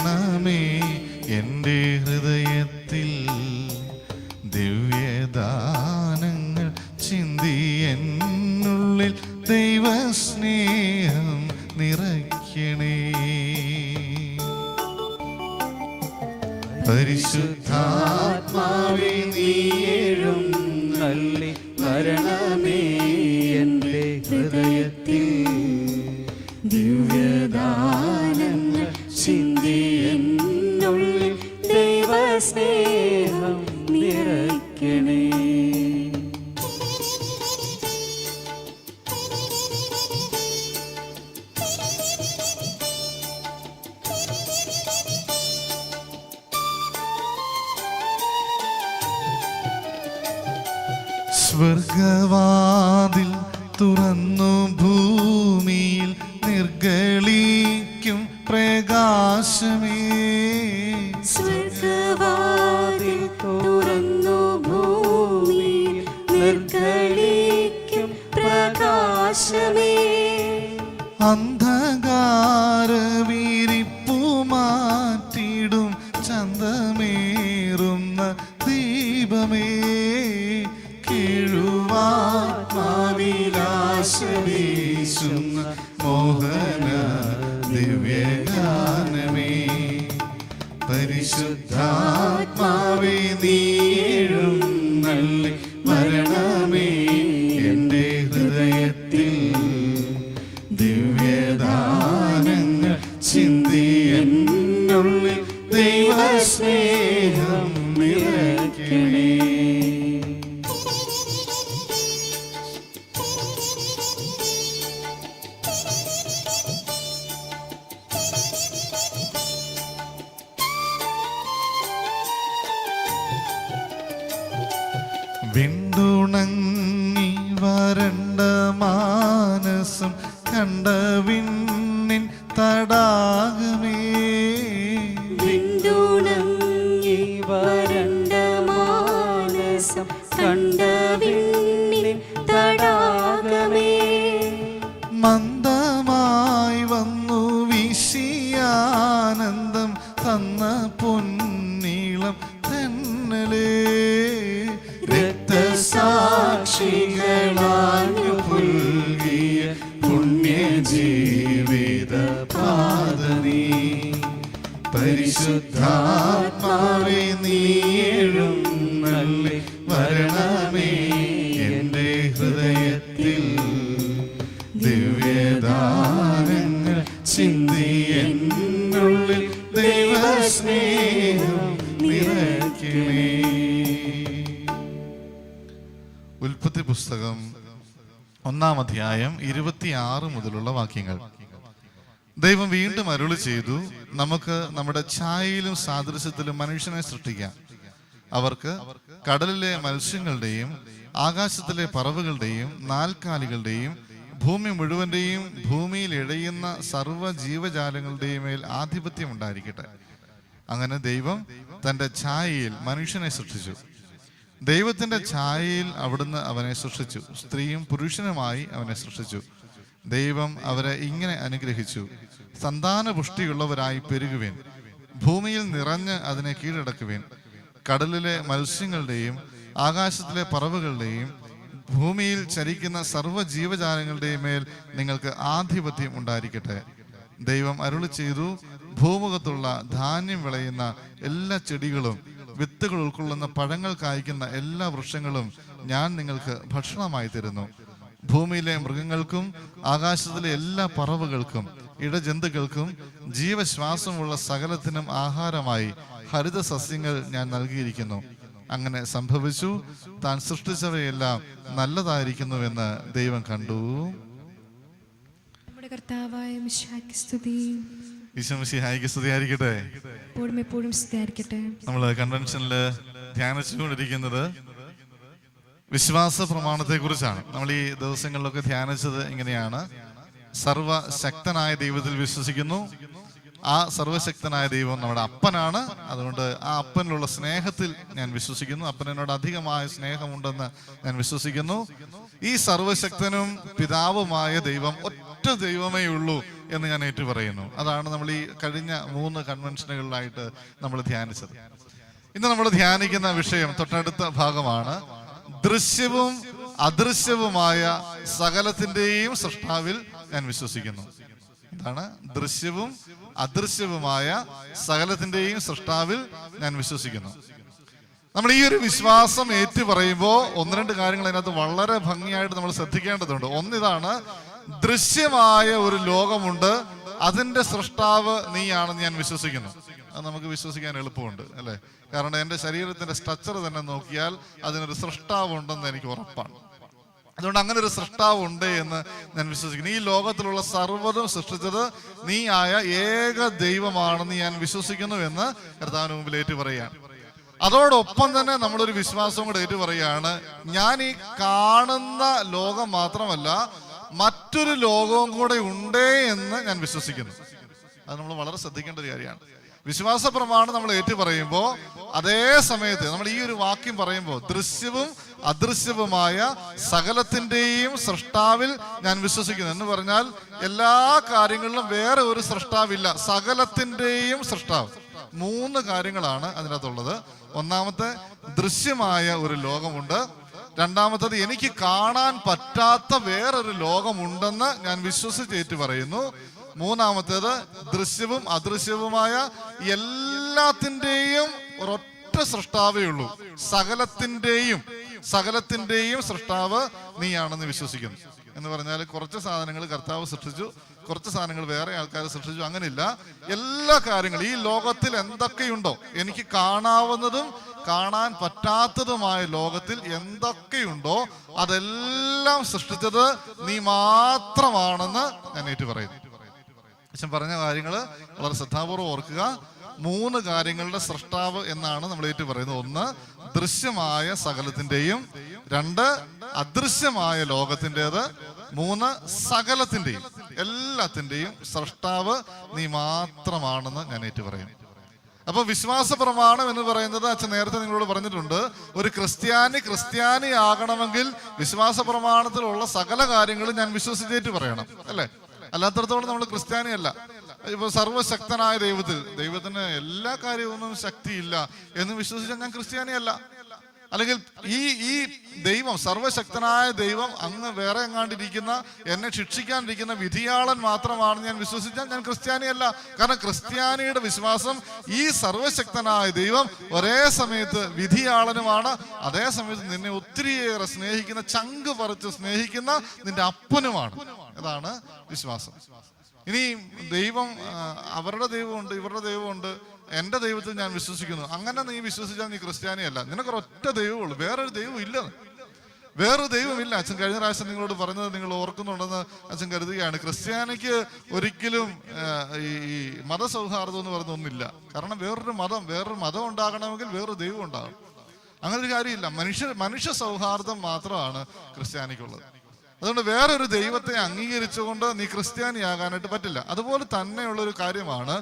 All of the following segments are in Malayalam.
വരണമേ എൻ്റെ ഹൃദയത്തിൽ, ദിവ്യദാനങ്ങൾ ചിന്തി എന്നുള്ളിൽ ദൈവസ്നേഹം നിറയ്ക്കണേ. പരിശുദ്ധാത്മാവേ നീ എഴുന്നള്ളി വരണമേ എൻ്റെ ഹൃദയത്തിൽ, ദിവ്യദാനങ്ങൾ ചിന്തി എന്നുള്ളിൽ ദൈവസ്നേഹം നിറയ്ക്കണേ. സ്വർഗവാതിൽ തുറന്നു ഭൂമിയിൽ നിർഗളിക്കും പ്രകാശമേ. സ്വർഗവാതിൽ തുറന്നു ഭൂമിയിൽ നിർഗളിക്കും പ്രകാശമേ. അന്ധകാര വിരിപ്പു മാറ്റിടും ചന്തമേറുന്ന ദീപമേ. വീശുന്ന മോഹന ദിവ്യഗാനമേ. പരിശുദ്ധാത്മാവേ നീ എഴുന്നള്ളി വരണമേ എൻ്റെ ഹൃദയത്തിൽ, ദിവ്യദാനങ്ങൾ ചിന്തി എന്നുള്ളിൽ ദൈവസ്നേഹം നിറയ്ക്കണേ. വിണ്ടുണങ്ങി വരണ്ട മാനസം കണ്ട വിണ്ണിൻ തടാകമേ. വിണ്ടുണങ്ങി വരണ്ട മാനസം കണ്ട വിണ്ണിൻ തടാകമേ. മന്ദമായി വന്നു വിശിയാനന്ദം തന്ന പൊന്നീളം തെന്നലേ. രക്തസാക്ഷികളാഞ്ഞു പുൽകിയ പുണ്യജീവിത പാദനീ. പരിശുദ്ധാത്മാവേ നീ എഴുന്നള്ളി വരണമേ എൻ്റെ ഹൃദയത്തിൽ, ദിവ്യദാനങ്ങൾ ചിന്തി എന്നുള്ളിൽ ദൈവസ്നേഹം നിറയ്ക്കണേ. ഉൽപ്പത്തി പുസ്തകം 1-ാം അധ്യായം 26 മുതലുള്ള വാക്യങ്ങൾ. ദൈവം വീണ്ടും അരുളി ചെയ്തു, നമുക്ക് നമ്മുടെ ഛായയിലും സാദൃശ്യത്തിലും മനുഷ്യനെ സൃഷ്ടിക്കാം. അവർക്ക് കടലിലെ മത്സ്യങ്ങളുടെയും ആകാശത്തിലെ പറവകളുടെയും നാൽക്കാലികളുടെയും ഭൂമി മുഴുവന്റെയും ഭൂമിയിൽ ഇഴയുന്ന സർവ്വ ജീവജാലങ്ങളുടെയും മേൽ ആധിപത്യം ഉണ്ടായിരിക്കട്ടെ. അങ്ങനെ ദൈവം തന്റെ ഛായയിൽ മനുഷ്യനെ സൃഷ്ടിച്ചു. ദൈവത്തിന്റെ ഛായയിൽ അവിടുന്ന് അവനെ സൃഷ്ടിച്ചു, സ്ത്രീയും പുരുഷനുമായി അവനെ സൃഷ്ടിച്ചു. ദൈവം അവരെ ഇങ്ങനെ അനുഗ്രഹിച്ചു, സന്താന പുഷ്ടിയുള്ളവരായി പെരുകുവേൻ, ഭൂമിയിൽ നിറഞ്ഞ് അതിനെ കീഴടക്കുവേൻ. കടലിലെ മത്സ്യങ്ങളുടെയും ആകാശത്തിലെ പറവകളുടെയും ഭൂമിയിൽ ചരിക്കുന്ന സർവ്വ ജീവജാലങ്ങളുടെയും മേൽ നിങ്ങൾക്ക് ആധിപത്യം ഉണ്ടായിരിക്കട്ടെ. ദൈവം അരുളി ചെയ്തു, ഭൂമുഖത്തുള്ള ധാന്യം വിളയുന്ന എല്ലാ ചെടികളും വിത്തുകൾ ഉൾക്കൊള്ളുന്ന പഴങ്ങൾ കായ്ക്കുന്ന എല്ലാ വൃക്ഷങ്ങളും ഞാൻ നിങ്ങൾക്ക് ഭക്ഷണമായി തരുന്നു. ഭൂമിയിലെ മൃഗങ്ങൾക്കും ആകാശത്തിലെ എല്ലാ പറവകൾക്കും ഇടജന്തുക്കൾക്കും ജീവശ്വാസമുള്ള സകലത്തിനും ആഹാരമായി ഹരിത സസ്യങ്ങൾ ഞാൻ നൽകിയിരിക്കുന്നു. അങ്ങനെ സംഭവിച്ചു. താൻ സൃഷ്ടിച്ചവയെല്ലാം നല്ലതായിരിക്കുന്നുവെന്ന് ദൈവം കണ്ടു. ഈശോമിശിഹായിക്ക് സ്തുതിയായിരിക്കട്ടെ. നമ്മൾ കൺവെൻഷനില് ധ്യാനിച്ചുകൊണ്ടിരിക്കുന്നത് വിശ്വാസ പ്രമാണത്തെ കുറിച്ചാണ്. നമ്മൾ ഈ ദിവസങ്ങളിലൊക്കെ ധ്യാനിച്ചത് ഇങ്ങനെയാണ്: സർവശക്തനായ ദൈവത്തിൽ വിശ്വസിക്കുന്നു. ആ സർവശക്തനായ ദൈവം നമ്മുടെ അപ്പനാണ്. അതുകൊണ്ട് ആ അപ്പനിലുള്ള സ്നേഹത്തിൽ ഞാൻ വിശ്വസിക്കുന്നു. അപ്പനോട് അധികമായ സ്നേഹമുണ്ടെന്ന് ഞാൻ വിശ്വസിക്കുന്നു. ഈ സർവശക്തനും പിതാവുമായ ദൈവം ഒറ്റ ദൈവമേ ഉള്ളൂ എന്ന് ഞാൻ ഏറ്റുപറയുന്നു. അതാണ് നമ്മൾ ഈ കഴിഞ്ഞ 3 കൺവെൻഷനുകളിലായിട്ട് നമ്മൾ ധ്യാനിച്ചത്. ഇന്ന് നമ്മൾ ധ്യാനിക്കുന്ന വിഷയം തൊട്ടടുത്ത ഭാഗമാണ്. ദൃശ്യവും അദൃശ്യവുമായ സകലത്തിന്റെയും സൃഷ്ടാവിൽ ഞാൻ വിശ്വസിക്കുന്നു. എന്താണ്? ദൃശ്യവും അദൃശ്യവുമായ സകലത്തിന്റെയും സൃഷ്ടാവിൽ ഞാൻ വിശ്വസിക്കുന്നു. നമ്മൾ ഈ ഒരു വിശ്വാസം ഏറ്റു പറയുമ്പോൾ 1-2 കാര്യങ്ങൾ അതിനകത്ത് വളരെ ഭംഗിയായിട്ട് നമ്മൾ ശ്രദ്ധിക്കേണ്ടതുണ്ട്. ഒന്നിതാണ്, ദൃശ്യമായ ഒരു ലോകമുണ്ട്, അതിന്റെ സൃഷ്ടാവ് നീയാണെന്ന് ഞാൻ വിശ്വസിക്കുന്നു. അത് നമുക്ക് വിശ്വസിക്കാൻ എളുപ്പമുണ്ട് അല്ലേ? കാരണം എൻ്റെ ശരീരത്തിന്റെ സ്ട്രക്ചർ തന്നെ നോക്കിയാൽ അതിനൊരു സൃഷ്ടാവ് ഉണ്ടെന്ന് എനിക്ക് ഉറപ്പാണ്. അതുകൊണ്ട് അങ്ങനെ ഒരു സൃഷ്ടാവ് ഉണ്ട് എന്ന് ഞാൻ വിശ്വസിക്കുന്നു. ഈ ലോകത്തിലുള്ള സർവ്വതും സൃഷ്ടിച്ചത് നീ ആയ ഏക ദൈവമാണെന്ന് ഞാൻ വിശ്വസിക്കുന്നു എന്ന് കർത്താവിന് മുമ്പിൽ ഏറ്റു പറയുകയാണ്. അതോടൊപ്പം തന്നെ നമ്മളൊരു വിശ്വാസം കൂടെ ഏറ്റു പറയുകയാണ്, ഞാൻ ഈ കാണുന്ന ലോകം മാത്രമല്ല മറ്റൊരു ലോകവും കൂടെ ഉണ്ടേ എന്ന് ഞാൻ വിശ്വസിക്കുന്നു. അത് നമ്മൾ വളരെ ശ്രദ്ധിക്കേണ്ട ഒരു കാര്യമാണ്. വിശ്വാസ പ്രമാണം നമ്മൾ ഏറ്റു പറയുമ്പോൾ അതേ സമയത്ത് നമ്മൾ ഈ ഒരു വാക്യം പറയുമ്പോൾ ദൃശ്യവും അദൃശ്യവുമായ സകലത്തിന്റെയും സൃഷ്ടാവിൽ ഞാൻ വിശ്വസിക്കുന്നു എന്ന് പറഞ്ഞാൽ എല്ലാ കാര്യങ്ങളിലും വേറെ ഒരു സൃഷ്ടാവില്ല, സകലത്തിന്റെയും സൃഷ്ടാവ്. 3 കാര്യങ്ങളാണ് അതിനകത്തുള്ളത്. ഒന്നാമത്തെ, ദൃശ്യമായ ഒരു ലോകമുണ്ട്. രണ്ടാമത്തത്, എനിക്ക് കാണാൻ പറ്റാത്ത വേറൊരു ലോകമുണ്ടെന്ന് ഞാൻ വിശ്വസിച്ചേറ്റ് പറയുന്നു. മൂന്നാമത്തേത്, ദൃശ്യവും അദൃശ്യവുമായ എല്ലാത്തിൻ്റെയും ഒരൊറ്റ സൃഷ്ടാവേ ഉള്ളൂ, സകലത്തിൻ്റെയും സൃഷ്ടാവ് നീയാണെന്ന് വിശ്വസിക്കുന്നു. എന്ന് പറഞ്ഞാൽ കുറച്ച് സാധനങ്ങൾ കർത്താവ് സൃഷ്ടിച്ചു, കുറച്ച് സാധനങ്ങൾ വേറെ ആൾക്കാർ സൃഷ്ടിച്ചു, അങ്ങനെയില്ല. എല്ലാ കാര്യങ്ങളും ഈ ലോകത്തിൽ എന്തൊക്കെയുണ്ടോ, എനിക്ക് കാണാവുന്നതും കാണാൻ പറ്റാത്തതുമായ ലോകത്തിൽ എന്തൊക്കെയുണ്ടോ അതെല്ലാം സൃഷ്ടിച്ചത് നീ മാത്രമാണെന്ന് ഞാൻ ഏറ്റു പറയുന്നു. അച്ഛൻ പറഞ്ഞ കാര്യങ്ങൾ വളരെ ശ്രദ്ധാപൂർവ്വം ഓർക്കുക. 3 കാര്യങ്ങളുടെ സൃഷ്ടാവ് എന്നാണ് നമ്മൾ ഏറ്റു പറയുന്നത്. 1, ദൃശ്യമായ സകലത്തിന്റെയും. 2, അദൃശ്യമായ ലോകത്തിൻ്റെത്. 3, സകലത്തിന്റെയും എല്ലാത്തിന്റെയും സൃഷ്ടാവ് നീ മാത്രമാണെന്ന് ഞാൻ ഏറ്റു പറയുന്നു. അപ്പൊ വിശ്വാസ പ്രമാണം എന്ന് പറയുന്നത് അച്ഛൻ നേരത്തെ നിങ്ങളോട് പറഞ്ഞിട്ടുണ്ട്, ഒരു ക്രിസ്ത്യാനി ആകണമെങ്കിൽ വിശ്വാസ പ്രമാണത്തിലുള്ള സകല കാര്യങ്ങളും ഞാൻ വിശ്വസിച്ചേറ്റ് പറയണം അല്ലേ? അല്ലാത്തടത്തോളം നമ്മൾ ക്രിസ്ത്യാനിയല്ല. ഇപ്പൊ സർവശക്തനായ ദൈവത്തിന് എല്ലാ കാര്യമൊന്നും ശക്തിയില്ല എന്ന് വിശ്വസിച്ചാൽ ഞാൻ ക്രിസ്ത്യാനിയല്ല. അല്ലെങ്കിൽ ഈ ദൈവം, സർവശക്തനായ ദൈവം അങ്ങ് വേറെ എങ്ങാണ്ടിരിക്കുന്ന, എന്നെ ശിക്ഷിക്കാനിരിക്കുന്ന വിധിയാളൻ മാത്രമാണെന്ന് ഞാൻ വിശ്വസിച്ചാൽ ഞാൻ ക്രിസ്ത്യാനിയല്ല. കാരണം ക്രിസ്ത്യാനിയുടെ വിശ്വാസം ഈ സർവശക്തനായ ദൈവം ഒരേ സമയത്ത് വിധിയാളനുമാണ്, അതേ സമയത്ത് നിന്നെ ഒത്തിരിയേറെ സ്നേഹിക്കുന്ന, ചങ്ക് പറിച്ച് സ്നേഹിക്കുന്ന നിന്റെ അപ്പനുമാണ്. അതാണ് വിശ്വാസം. ഇനി ദൈവം, അവരുടെ ദൈവമുണ്ട്, ഇവരുടെ ദൈവമുണ്ട്, എൻ്റെ ദൈവത്തിൽ ഞാൻ വിശ്വസിക്കുന്നു, അങ്ങനെ നീ വിശ്വസിച്ചാൽ നീ ക്രിസ്ത്യാനിയല്ല. നിനക്കൊരൊറ്റ ദൈവമുള്ളൂ, വേറൊരു ദൈവം ഇല്ല, വേറൊരു ദൈവമില്ല. അച്ഛൻ കഴിഞ്ഞ പ്രാവശ്യം നിങ്ങളോട് പറഞ്ഞത് നിങ്ങൾ ഓർക്കുന്നുണ്ടെന്ന് അച്ഛൻ കരുതുകയാണ്. ക്രിസ്ത്യാനിക്ക് ഒരിക്കലും ഈ മതസൗഹാർദ്ദം എന്ന് പറയുന്ന ഒന്നില്ല. കാരണം വേറൊരു മതം ഉണ്ടാകണമെങ്കിൽ വേറൊരു ദൈവം ഉണ്ടാകും. അങ്ങനെ ഒരു കാര്യമില്ല. മനുഷ്യ സൗഹാർദ്ദം മാത്രമാണ് ക്രിസ്ത്യാനിക്കുള്ളത്. അതുകൊണ്ട് വേറൊരു ദൈവത്തെ അംഗീകരിച്ചുകൊണ്ട് നീ ക്രിസ്ത്യാനിയാകാനായിട്ട് പറ്റില്ല. അതുപോലെ തന്നെയുള്ളൊരു കാര്യമാണ്,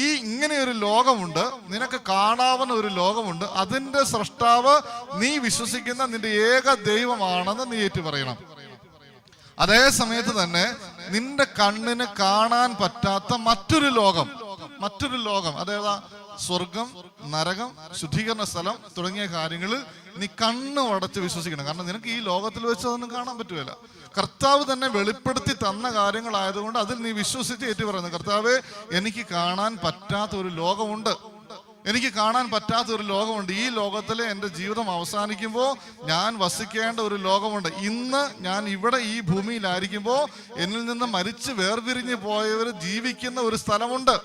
ഇങ്ങനെയൊരു ലോകമുണ്ട്, നിനക്ക് കാണാവുന്ന ഒരു ലോകമുണ്ട്, അതിന്റെ സൃഷ്ടാവ് നീ വിശ്വസിക്കുന്ന നിന്റെ ഏക ദൈവമാണെന്ന് നീ ഏറ്റു പറയണം. അതേ സമയത്ത് തന്നെ നിന്റെ കണ്ണിന് കാണാൻ പറ്റാത്ത മറ്റൊരു ലോകം, അതേതാ? സ്വർഗം, നരകം, ശുദ്ധീകരണ സ്ഥലം തുടങ്ങിയ കാര്യങ്ങളിൽ നീ കണ്ണ് അടച്ച് വിശ്വസിക്കണം. കാരണം നിനക്ക് ഈ ലോകത്തിൽ വെച്ച് അതൊന്നും കാണാൻ പറ്റുകയില്ല. കർത്താവ് തന്നെ വെളിപ്പെടുത്തി തന്ന കാര്യങ്ങളായതുകൊണ്ട് അതിൽ നീ വിശ്വസിച്ച് ഏറ്റു പറയുന്നു, കർത്താവേ എനിക്ക് കാണാൻ പറ്റാത്ത ഒരു ലോകമുണ്ട്, ഈ ലോകത്തിലെ എൻ്റെ ജീവിതം അവസാനിക്കുമ്പോൾ ഞാൻ വസിക്കേണ്ട ഒരു ലോകമുണ്ട്. ഇന്ന് ഞാൻ ഇവിടെ ഈ ഭൂമിയിലായിരിക്കുമ്പോൾ എന്നിൽ നിന്ന് മരിച്ച് വേർപിരിഞ്ഞ് പോയവർ ജീവിക്കുന്ന ഒരു സ്ഥലമുണ്ട്,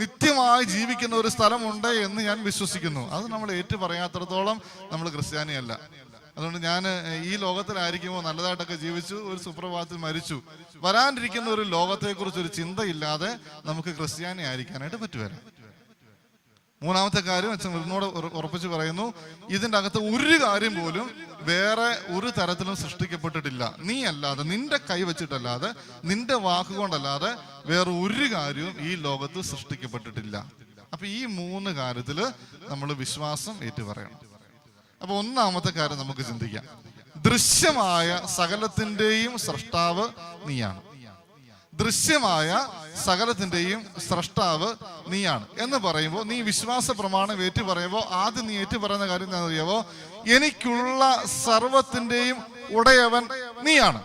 നിത്യമായി ജീവിക്കുന്ന ഒരു സ്ഥലമുണ്ട് എന്ന് ഞാൻ വിശ്വസിക്കുന്നു. അത് നമ്മൾ ഏറ്റു പറയാത്തിടത്തോളം നമ്മൾ ക്രിസ്ത്യാനിയല്ല. അതുകൊണ്ട് ഞാൻ ഈ ലോകത്തിലായിരിക്കുമ്പോൾ നല്ലതായിട്ടൊക്കെ ജീവിച്ചു, ഒരു സുപ്രഭാതത്തിൽ മരിച്ചു. വരാനിരിക്കുന്ന ഒരു ലോകത്തെക്കുറിച്ച് ഒരു ചിന്തയില്ലാതെ നമുക്ക് ക്രിസ്ത്യാനി ആയിരിക്കാനായിട്ട് പറ്റുമല്ല. 3-ാമത്തെ കാര്യം അച്ഛൻ ഒന്നുകൂടെ ഉറപ്പിച്ച് പറയുന്നു, ഇതിൻ്റെ അകത്ത് ഒരു കാര്യം പോലും വേറെ ഒരു തരത്തിലും സൃഷ്ടിക്കപ്പെട്ടിട്ടില്ല. നീ അല്ലാതെ, നിന്റെ കൈ വെച്ചിട്ടല്ലാതെ, നിന്റെ വാക്കുകൊണ്ടല്ലാതെ വേറെ ഒരു കാര്യവും ഈ ലോകത്ത് സൃഷ്ടിക്കപ്പെട്ടിട്ടില്ല. അപ്പൊ ഈ 3 കാര്യത്തിൽ നമ്മൾ വിശ്വാസം ഏറ്റുപറയണം. അപ്പൊ 1-ാമത്തെ കാര്യം നമുക്ക് ചിന്തിക്കാം. ദൃശ്യമായ സകലത്തിന്റെയും സൃഷ്ടാവ് നീയാണ്. ദൃശ്യമായ സകലത്തിന്റെയും സ്രഷ്ടാവ് നീയാണ് എന്ന് പറയുമ്പോൾ, നീ വിശ്വാസ പ്രമാണം ഏറ്റു പറയുമ്പോൾ ആദ്യം നീ ഏറ്റു പറയുന്ന കാര്യം എന്താണെന്ന് അറിയാവോ? എനിക്കുള്ള സർവത്തിന്റെയും ഉടയവൻ നീയാണ്.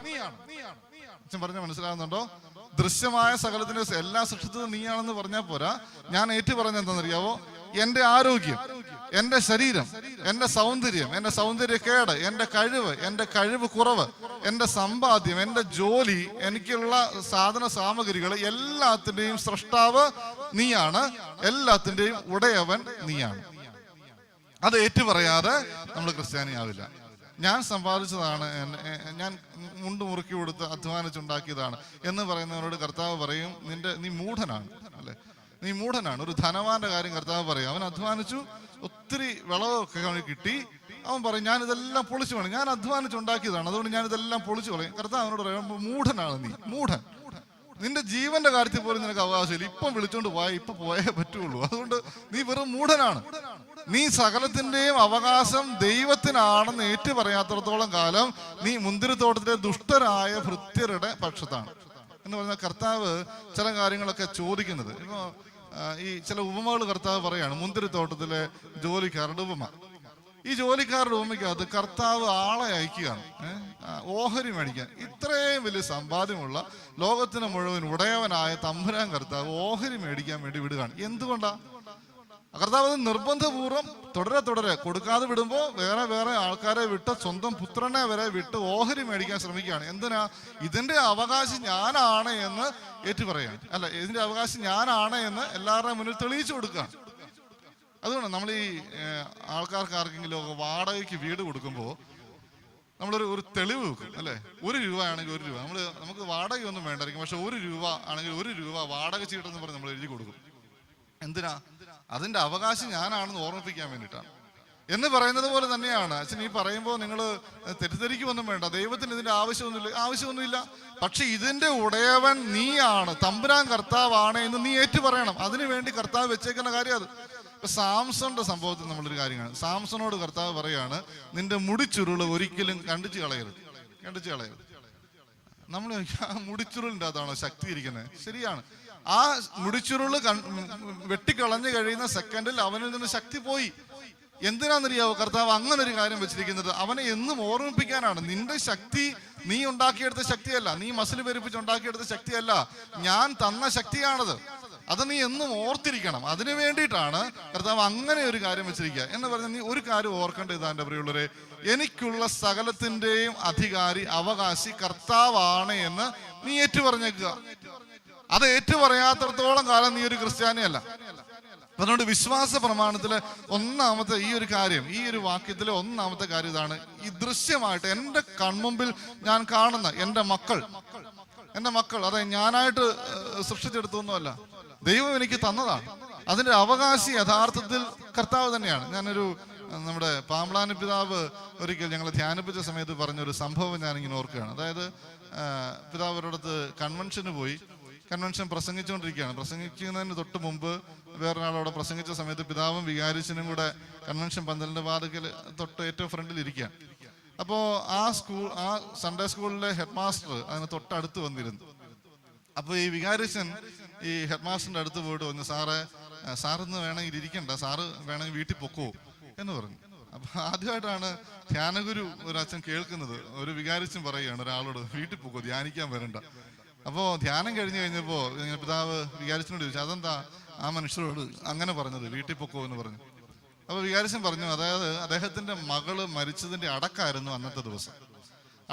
അച്ഛൻ പറഞ്ഞ മനസ്സിലാവുന്നുണ്ടോ? ദൃശ്യമായ സകലത്തിന്റെ എല്ലാ സൃഷ്ടിച്ചതും നീയാണെന്ന് പറഞ്ഞാൽ പോരാ. ഞാൻ ഏറ്റു പറഞ്ഞ എന്താണെന്നറിയാവോ? എന്റെ ആരോഗ്യം, എന്റെ ശരീരം, എന്റെ സൗന്ദര്യം, എന്റെ സൗന്ദര്യക്കേട്, എന്റെ കഴിവ് കുറവ്, എന്റെ സമ്പാദ്യം, എന്റെ ജോലി, എനിക്കുള്ള സാധന സാമഗ്രികൾ എല്ലാത്തിന്റെയും സ്രഷ്ടാവ് നീയാണ്, എല്ലാത്തിന്റെയും ഉടയവൻ നീയാണ്. അത് ഏറ്റുപറയാതെ നമ്മൾ ക്രിസ്ത്യാനിയാവില്ല. ഞാൻ സമ്പാദിച്ചതാണ്, ഞാൻ മുണ്ട് മുറുക്കി കൊടുത്ത് അധ്വാനിച്ചുണ്ടാക്കിയതാണ് എന്ന് പറയുന്നവരോട് കർത്താവ് പറയും, നീ മൂഢനാണ്, അല്ലെ? നീ മൂഢനാണ്. ഒരു ധനവാന്റെ കാര്യം കർത്താവ് പറയും, അവൻ അധ്വാനിച്ചു, ഒത്തിരി വിളവൊക്കെ അവന് കിട്ടി, അവൻ പറയും ഞാനിതെല്ലാം പൊളിച്ചു കളയും, ഞാൻ അധ്വാനിച്ചുണ്ടാക്കിയതാണ്, അതുകൊണ്ട് ഞാനിതെല്ലാം പൊളിച്ചു കളയും. കർത്താവ് അവനോട് പറയാം, മൂഢനാണ് നീ, മൂഢൻ. നിന്റെ ജീവന്റെ കാര്യത്തിൽ പോലും നിനക്ക് അവകാശമില്ല, ഇപ്പം വിളിച്ചോണ്ട് ഇപ്പൊ പോയേ പറ്റുള്ളൂ, അതുകൊണ്ട് നീ വെറും മൂഢനാണ്. നീ സകലത്തിന്റെയും അവകാശം ദൈവത്തിനാണെന്ന് ഏറ്റു പറയാത്തിടത്തോളം കാലം നീ മുന്തിരിത്തോട്ടത്തിലെ ദുഷ്ടരായ ഭൃത്യരുടെ പക്ഷത്താണ് എന്ന് പറഞ്ഞാൽ കർത്താവ് ചില കാര്യങ്ങളൊക്കെ ചോദിക്കുന്നത്. ഇപ്പൊ ഈ ചില ഉപമകൾ കർത്താവ് പറയാണ്. മുന്തിരിത്തോട്ടത്തിലെ ജോലിക്കാരുടെ ഉപമ. ഈ ജോലിക്കാരുടെ ഉപമയ്ക്കകത്ത് കർത്താവ് ആളെ അയക്കുകയാണ് ഓഹരി മേടിക്കാൻ. ഇത്രയും വലിയ സമ്പാദ്യമുള്ള ലോകത്തിന് മുഴുവൻ ഉടയവനായ തമ്പുരാൻ കർത്താവ് ഓഹരി മേടിക്കാൻ വേണ്ടി വിടുകയാണ്. എന്തുകൊണ്ടാ? കർത്താവ് അത് നിർബന്ധപൂർവ്വം തുടരെ കൊടുക്കാതെ വിടുമ്പോൾ വേറെ ആൾക്കാരെ വിട്ട് സ്വന്തം പുത്രനെ വരെ വിട്ട് ഓഹരി മേടിക്കാൻ ശ്രമിക്കുകയാണ്. എന്തിനാ? ഇതിന്റെ അവകാശം ഞാനാണ് എന്ന് ഏറ്റുപറയാണ്. അല്ല, ഇതിന്റെ അവകാശം ഞാനാണ് എന്ന് എല്ലാവരുടെയും മുന്നിൽ തെളിയിച്ചു കൊടുക്കുകയാണ്. അതുകൊണ്ട് നമ്മൾ ഈ ആൾക്കാർക്ക് ആർക്കെങ്കിലും വാടകയ്ക്ക് വീട് കൊടുക്കുമ്പോൾ നമ്മളൊരു തെളിവ് വെക്കും, അല്ലെ? 1 രൂപ ആണെങ്കിൽ 1 രൂപ, നമുക്ക് വാടകയൊന്നും വേണ്ടായിരിക്കും, പക്ഷെ 1 രൂപ ആണെങ്കിൽ 1 രൂപ വാടക ചീട്ടെന്ന് പറഞ്ഞ് നമ്മൾ എഴുതി കൊടുക്കും. എന്തിനാ? അതിന്റെ അവകാശം ഞാനാണെന്ന് ഓർമ്മിപ്പിക്കാൻ വേണ്ടിയിട്ടാണ്. എന്ന് പറയുന്നത് പോലെ തന്നെയാണ് അച്ഛൻ ഈ പറയുമ്പോൾ നിങ്ങൾ തെറ്റിദ്ധരിക്കുമൊന്നും വേണ്ട. ദൈവത്തിന് ഇതിന്റെ ആവശ്യമൊന്നുമില്ല. പക്ഷെ ഇതിന്റെ ഉടയവൻ നീയാണ്, തമ്പുരാൻ കർത്താവാണ് എന്ന് നീ ഏറ്റു പറയണം. അതിനു വേണ്ടി കർത്താവ് വെച്ചേക്കുന്ന കാര്യം അത്. ഇപ്പൊ സാംസന്റെ സംഭവത്തിൽ നമ്മളൊരു കാര്യമാണ്. സാംസനോട് കർത്താവ് പറയാണ്, നിന്റെ മുടിച്ചുരുള് ഒരിക്കലും കണ്ടിച്ചു കളയരുത്. നമ്മൾ ആ മുടിച്ചുരുളിൻ്റെ അതാണോ ശക്തി ഇരിക്കുന്നത്? ശരിയാണ്. ആ മുടിച്ചുരുള് വെട്ടിക്കളഞ്ഞു കഴിയുന്ന സെക്കൻഡിൽ അവനിൽ നിന്ന് ശക്തി പോയി. എന്തിനാണെന്നറിയാവോ കർത്താവ് അങ്ങനെ ഒരു കാര്യം വെച്ചിരിക്കുന്നത്? അവനെ എന്നും ഓർമ്മിപ്പിക്കാനാണ്. നിന്റെ ശക്തി നീ ഉണ്ടാക്കിയെടുത്ത ശക്തിയല്ല, നീ മസിൽ പെരുപ്പിച്ച് ഉണ്ടാക്കിയെടുത്ത ശക്തിയല്ല, ഞാൻ തന്ന ശക്തിയാണത്. അത് നീ എന്നും ഓർത്തിരിക്കണം. അതിനു വേണ്ടിയിട്ടാണ് കർത്താവ് അങ്ങനെ ഒരു കാര്യം വെച്ചിരിക്കുക. എന്ന് പറഞ്ഞാൽ നീ ഒരു കാര്യം ഓർക്കേണ്ട ഇതാ എൻ്റെ പ്രിയമുള്ളവരെ, എനിക്കുള്ള സകലത്തിന്റെയും അധികാരി അവകാശി കർത്താവാണ് എന്ന് നീ ഏറ്റുപറഞ്ഞേക്കുക. അത് ഏറ്റുപറയാത്തിടത്തോളം കാലം നീ ഒരു ക്രിസ്ത്യാനിയല്ല. അതുകൊണ്ട് വിശ്വാസ പ്രമാണത്തിലെ ഒന്നാമത്തെ ഈ ഒരു കാര്യം, ഈ ഒരു വാക്യത്തിലെ ഒന്നാമത്തെ കാര്യം ഇതാണ്. ഈ ദൃശ്യമായിട്ട് എൻ്റെ കൺമുമ്പിൽ ഞാൻ കാണുന്ന എൻ്റെ മക്കൾ അതെ ഞാനായിട്ട് സൃഷ്ടിച്ചെടുത്തൊന്നുമല്ല, ദൈവം എനിക്ക് തന്നതാണ്. അതിന്റെ അവകാശി യഥാർത്ഥത്തിൽ കർത്താവ് തന്നെയാണ്. നമ്മുടെ പാമ്പ്ളാനി പിതാവ് ഒരിക്കൽ ഞങ്ങളെ ധ്യാനിപ്പിച്ച സമയത്ത് പറഞ്ഞൊരു സംഭവം ഞാനിങ്ങനെ ഓർക്കുകയാണ്. അതായത് പിതാവ് ഒരിടത്ത് കൺവെൻഷന് പോയി. കൺവെൻഷൻ പ്രസംഗിച്ചുകൊണ്ടിരിക്കുകയാണ്. പ്രസംഗിക്കുന്നതിന് തൊട്ട് മുമ്പ് വേറൊരാളവിടെ പ്രസംഗിച്ച സമയത്ത് പിതാവും വികാരിച്ചനും കൂടെ കൺവെൻഷൻ പന്തലിന്റെ വാതിക്കൽ തൊട്ട് ഏറ്റവും ഫ്രണ്ടിൽ ഇരിക്കുകയാണ്. അപ്പോൾ ആ സൺഡേ സ്കൂളിലെ ഹെഡ് മാസ്റ്റർ അതിന് തൊട്ടടുത്ത് വന്നിരുന്നു. അപ്പോൾ ഈ വികാരിച്ചൻ ഈ ഹെഡ് മാസ്റ്ററിന്റെ അടുത്ത് പോയിട്ട് പറഞ്ഞു, സാറിന്ന് വേണമെങ്കിൽ ഇരിക്കണ്ട, സാറ് വേണമെങ്കിൽ വീട്ടിൽ പൊക്കോ എന്ന് പറഞ്ഞു. അപ്പൊ ആദ്യമായിട്ടാണ് ധ്യാനഗുരു ഒരു അച്ഛൻ കേൾക്കുന്നത്. ഒരു വികാരിച്ചൻ പറയുകയാണ് ഒരാളോട്, വീട്ടിൽ പൊക്കോ, ധ്യാനിക്കാൻ വരണ്ട. അപ്പോൾ ധ്യാനം കഴിഞ്ഞപ്പോ പിതാവ് വികാരിച്ചനോട് ചോദിച്ചു, അതെന്താ ആ മനുഷ്യരോട് അങ്ങനെ പറഞ്ഞത്, വീട്ടിൽ പൊക്കോ എന്ന് പറഞ്ഞു. അപ്പൊ വികാരിച്ചൻ പറഞ്ഞു, അതായത് അദ്ദേഹത്തിന്റെ മകള് മരിച്ചതിന്റെ അടക്കായിരുന്നു അന്നത്തെ ദിവസം.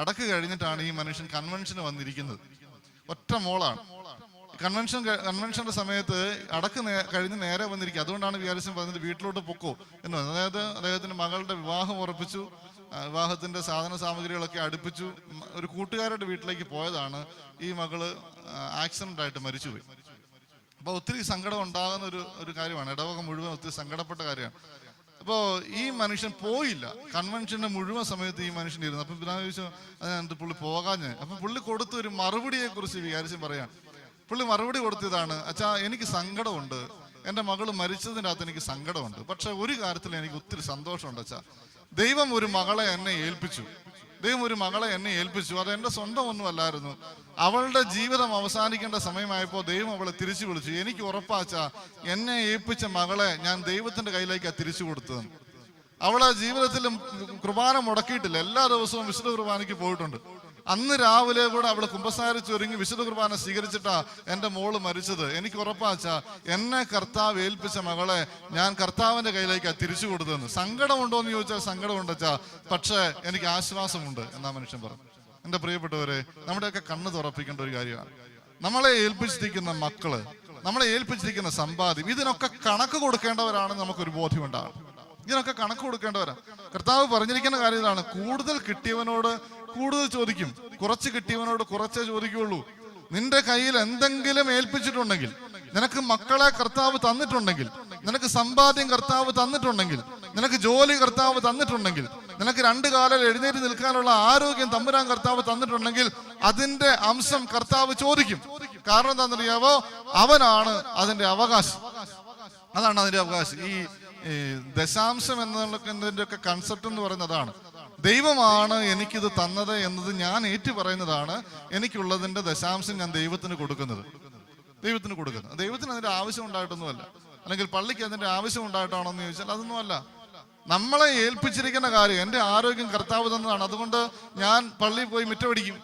അടക്ക് കഴിഞ്ഞിട്ടാണ് ഈ മനുഷ്യൻ കൺവെൻഷന് വന്നിരിക്കുന്നത്. ഒറ്റ മോളാണ്. കൺവെൻഷന്റെ സമയത്ത് അടക്ക് കഴിഞ്ഞ് നേരെ വന്നിരിക്കുക. അതുകൊണ്ടാണ് വികാരിച്ചൻ പറഞ്ഞത് വീട്ടിലോട്ട് പൊക്കോ എന്ന് പറഞ്ഞത്. അതായത് അദ്ദേഹത്തിന്റെ മകളുടെ വിവാഹം ഉറപ്പിച്ചു, വിവാഹത്തിന്റെ സാധന സാമഗ്രികളൊക്കെ അടുപ്പിച്ചു. ഒരു കൂട്ടുകാരുടെ വീട്ടിലേക്ക് പോയതാണ്. ഈ മകള് ആക്സിഡന്റ് ആയിട്ട് മരിച്ചുപോയി. അപ്പൊ ഒത്തിരി സങ്കടം ഉണ്ടാകുന്ന ഒരു കാര്യമാണ്. ഇടവക മുഴുവൻ ഒത്തിരി സങ്കടപ്പെട്ട കാര്യമാണ്. അപ്പോൾ ഈ മനുഷ്യൻ പോയില്ല. കൺവെൻഷന്റെ മുഴുവൻ സമയത്ത് ഈ മനുഷ്യൻ ഇരുന്നു. അപ്പൊ പിതാവ് ചോദിച്ചു, അതിനകത്ത് പുള്ളി പോകാഞ്ഞ്. അപ്പൊ പുള്ളി കൊടുത്ത ഒരു മറുപടിയെ കുറിച്ച് വികാരിച്ചും പറയാം. പുള്ളി മറുപടി കൊടുത്തതാണ്, അച്ഛാ എനിക്ക് സങ്കടമുണ്ട്, എൻ്റെ മകള് മരിച്ചതിൻ്റെ അകത്ത് എനിക്ക് സങ്കടമുണ്ട്, പക്ഷെ ഒരു കാര്യത്തിൽ എനിക്ക് ഒത്തിരി സന്തോഷമുണ്ട് അച്ഛാ. ദൈവം ഒരു മകളെ എന്നെ ഏൽപ്പിച്ചു. ദൈവം ഒരു മകളെ എന്നെ ഏൽപ്പിച്ചു. അത് എൻ്റെ സ്വന്തം ഒന്നും അല്ലായിരുന്നു. അവളുടെ ജീവിതം അവസാനിക്കേണ്ട സമയമായപ്പോൾ ദൈവം അവളെ തിരിച്ചു വിളിച്ചു. എനിക്ക് ഉറപ്പാച്ച എന്നെ ഏൽപ്പിച്ച മകളെ ഞാൻ ദൈവത്തിന്റെ കയ്യിലേക്കാണ് തിരിച്ചു കൊടുത്തത്. അവളെ ജീവിതത്തിലും കുർബാന മുടക്കിയിട്ടില്ല. എല്ലാ ദിവസവും വിശുദ്ധ കുർബാനയ്ക്ക് പോയിട്ടുണ്ട്. അന്ന് രാവിലെ കൂടെ അവള് കുമ്പസാരിച്ചൊരുങ്ങി വിശുദ്ധ കുർബാന സ്വീകരിച്ചിട്ടാ എൻ്റെ മോള് മരിച്ചത്. എനിക്ക് ഉറപ്പാച്ച എന്നെ കർത്താവ് ഏൽപ്പിച്ച മകളെ ഞാൻ കർത്താവിന്റെ കയ്യിലേക്കാണ് തിരിച്ചു കൊടുത്തതെന്ന്. സങ്കടമുണ്ടോ എന്ന് ചോദിച്ചാൽ സങ്കടമുണ്ടച്ചാ, പക്ഷേ എനിക്ക് ആശ്വാസമുണ്ട് എന്നാ മനുഷ്യൻ പറഞ്ഞു. എൻ്റെ പ്രിയപ്പെട്ടവരെ, നമ്മുടെയൊക്കെ കണ്ണ് തുറപ്പിക്കേണ്ട ഒരു കാര്യമാണ്. നമ്മളെ ഏൽപ്പിച്ചിരിക്കുന്ന മക്കള്, നമ്മളെ ഏൽപ്പിച്ചിരിക്കുന്ന സമ്പാദ്യം, ഇതിനൊക്കെ കണക്ക് കൊടുക്കേണ്ടവരാണെന്ന് നമുക്കൊരു ബോധ്യമുണ്ടാകും. ഇതിനൊക്കെ കണക്ക് കൊടുക്കേണ്ടവരാണ്. കർത്താവ് പറഞ്ഞിരിക്കുന്ന കാര്യം ഇതാണ്: കൂടുതൽ കിട്ടിയവനോട് കൂടുതൽ ചോദിക്കും, കുറച്ച് കിട്ടിയവനോട് കുറച്ചേ ചോദിക്കുകയുള്ളൂ. നിന്റെ കയ്യിൽ എന്തെങ്കിലും ഏൽപ്പിച്ചിട്ടുണ്ടെങ്കിൽ, നിനക്ക് മക്കളെ കർത്താവ് തന്നിട്ടുണ്ടെങ്കിൽ, നിനക്ക് സമ്പാദ്യം കർത്താവ് തന്നിട്ടുണ്ടെങ്കിൽ, നിനക്ക് ജോലി കർത്താവ് തന്നിട്ടുണ്ടെങ്കിൽ, നിനക്ക് 2 കാലിൽ എഴുന്നേറ്റ് നിൽക്കാനുള്ള ആരോഗ്യം തമ്പുരാൻ കർത്താവ് തന്നിട്ടുണ്ടെങ്കിൽ അതിന്റെ അംശം കർത്താവ് ചോദിക്കും. കാരണം എന്താണെന്നറിയാവോ? അവനാണ് അതിന്റെ അവകാശം. അതാണ് അതിന്റെ അവകാശം. ഈ ദശാംശം എന്നതിന്റെ ഒക്കെ കൺസെപ്റ്റ് എന്ന് പറയുന്നതാണ്. ദൈവമാണ് എനിക്കിത് തന്നത് എന്നത് ഞാൻ ഏറ്റു പറയുന്നതാണ്. എനിക്കുള്ളതിന്റെ ദശാംശം ഞാൻ ദൈവത്തിന് കൊടുക്കുന്നത്. ദൈവത്തിന് അതിന്റെ ആവശ്യം ഉണ്ടായിട്ടൊന്നുമല്ല. അല്ലെങ്കിൽ പള്ളിക്ക് അതിന്റെ ആവശ്യം ഉണ്ടായിട്ടാണോ എന്ന് ചോദിച്ചാൽ അതൊന്നുമല്ല. നമ്മളെ ഏൽപ്പിച്ചിരിക്കുന്ന കാര്യം, എൻ്റെ ആരോഗ്യം കർത്താവ് തന്നതാണ്. അതുകൊണ്ട് ഞാൻ പള്ളിയിൽ പോയി മുറ്റമടിക്കും.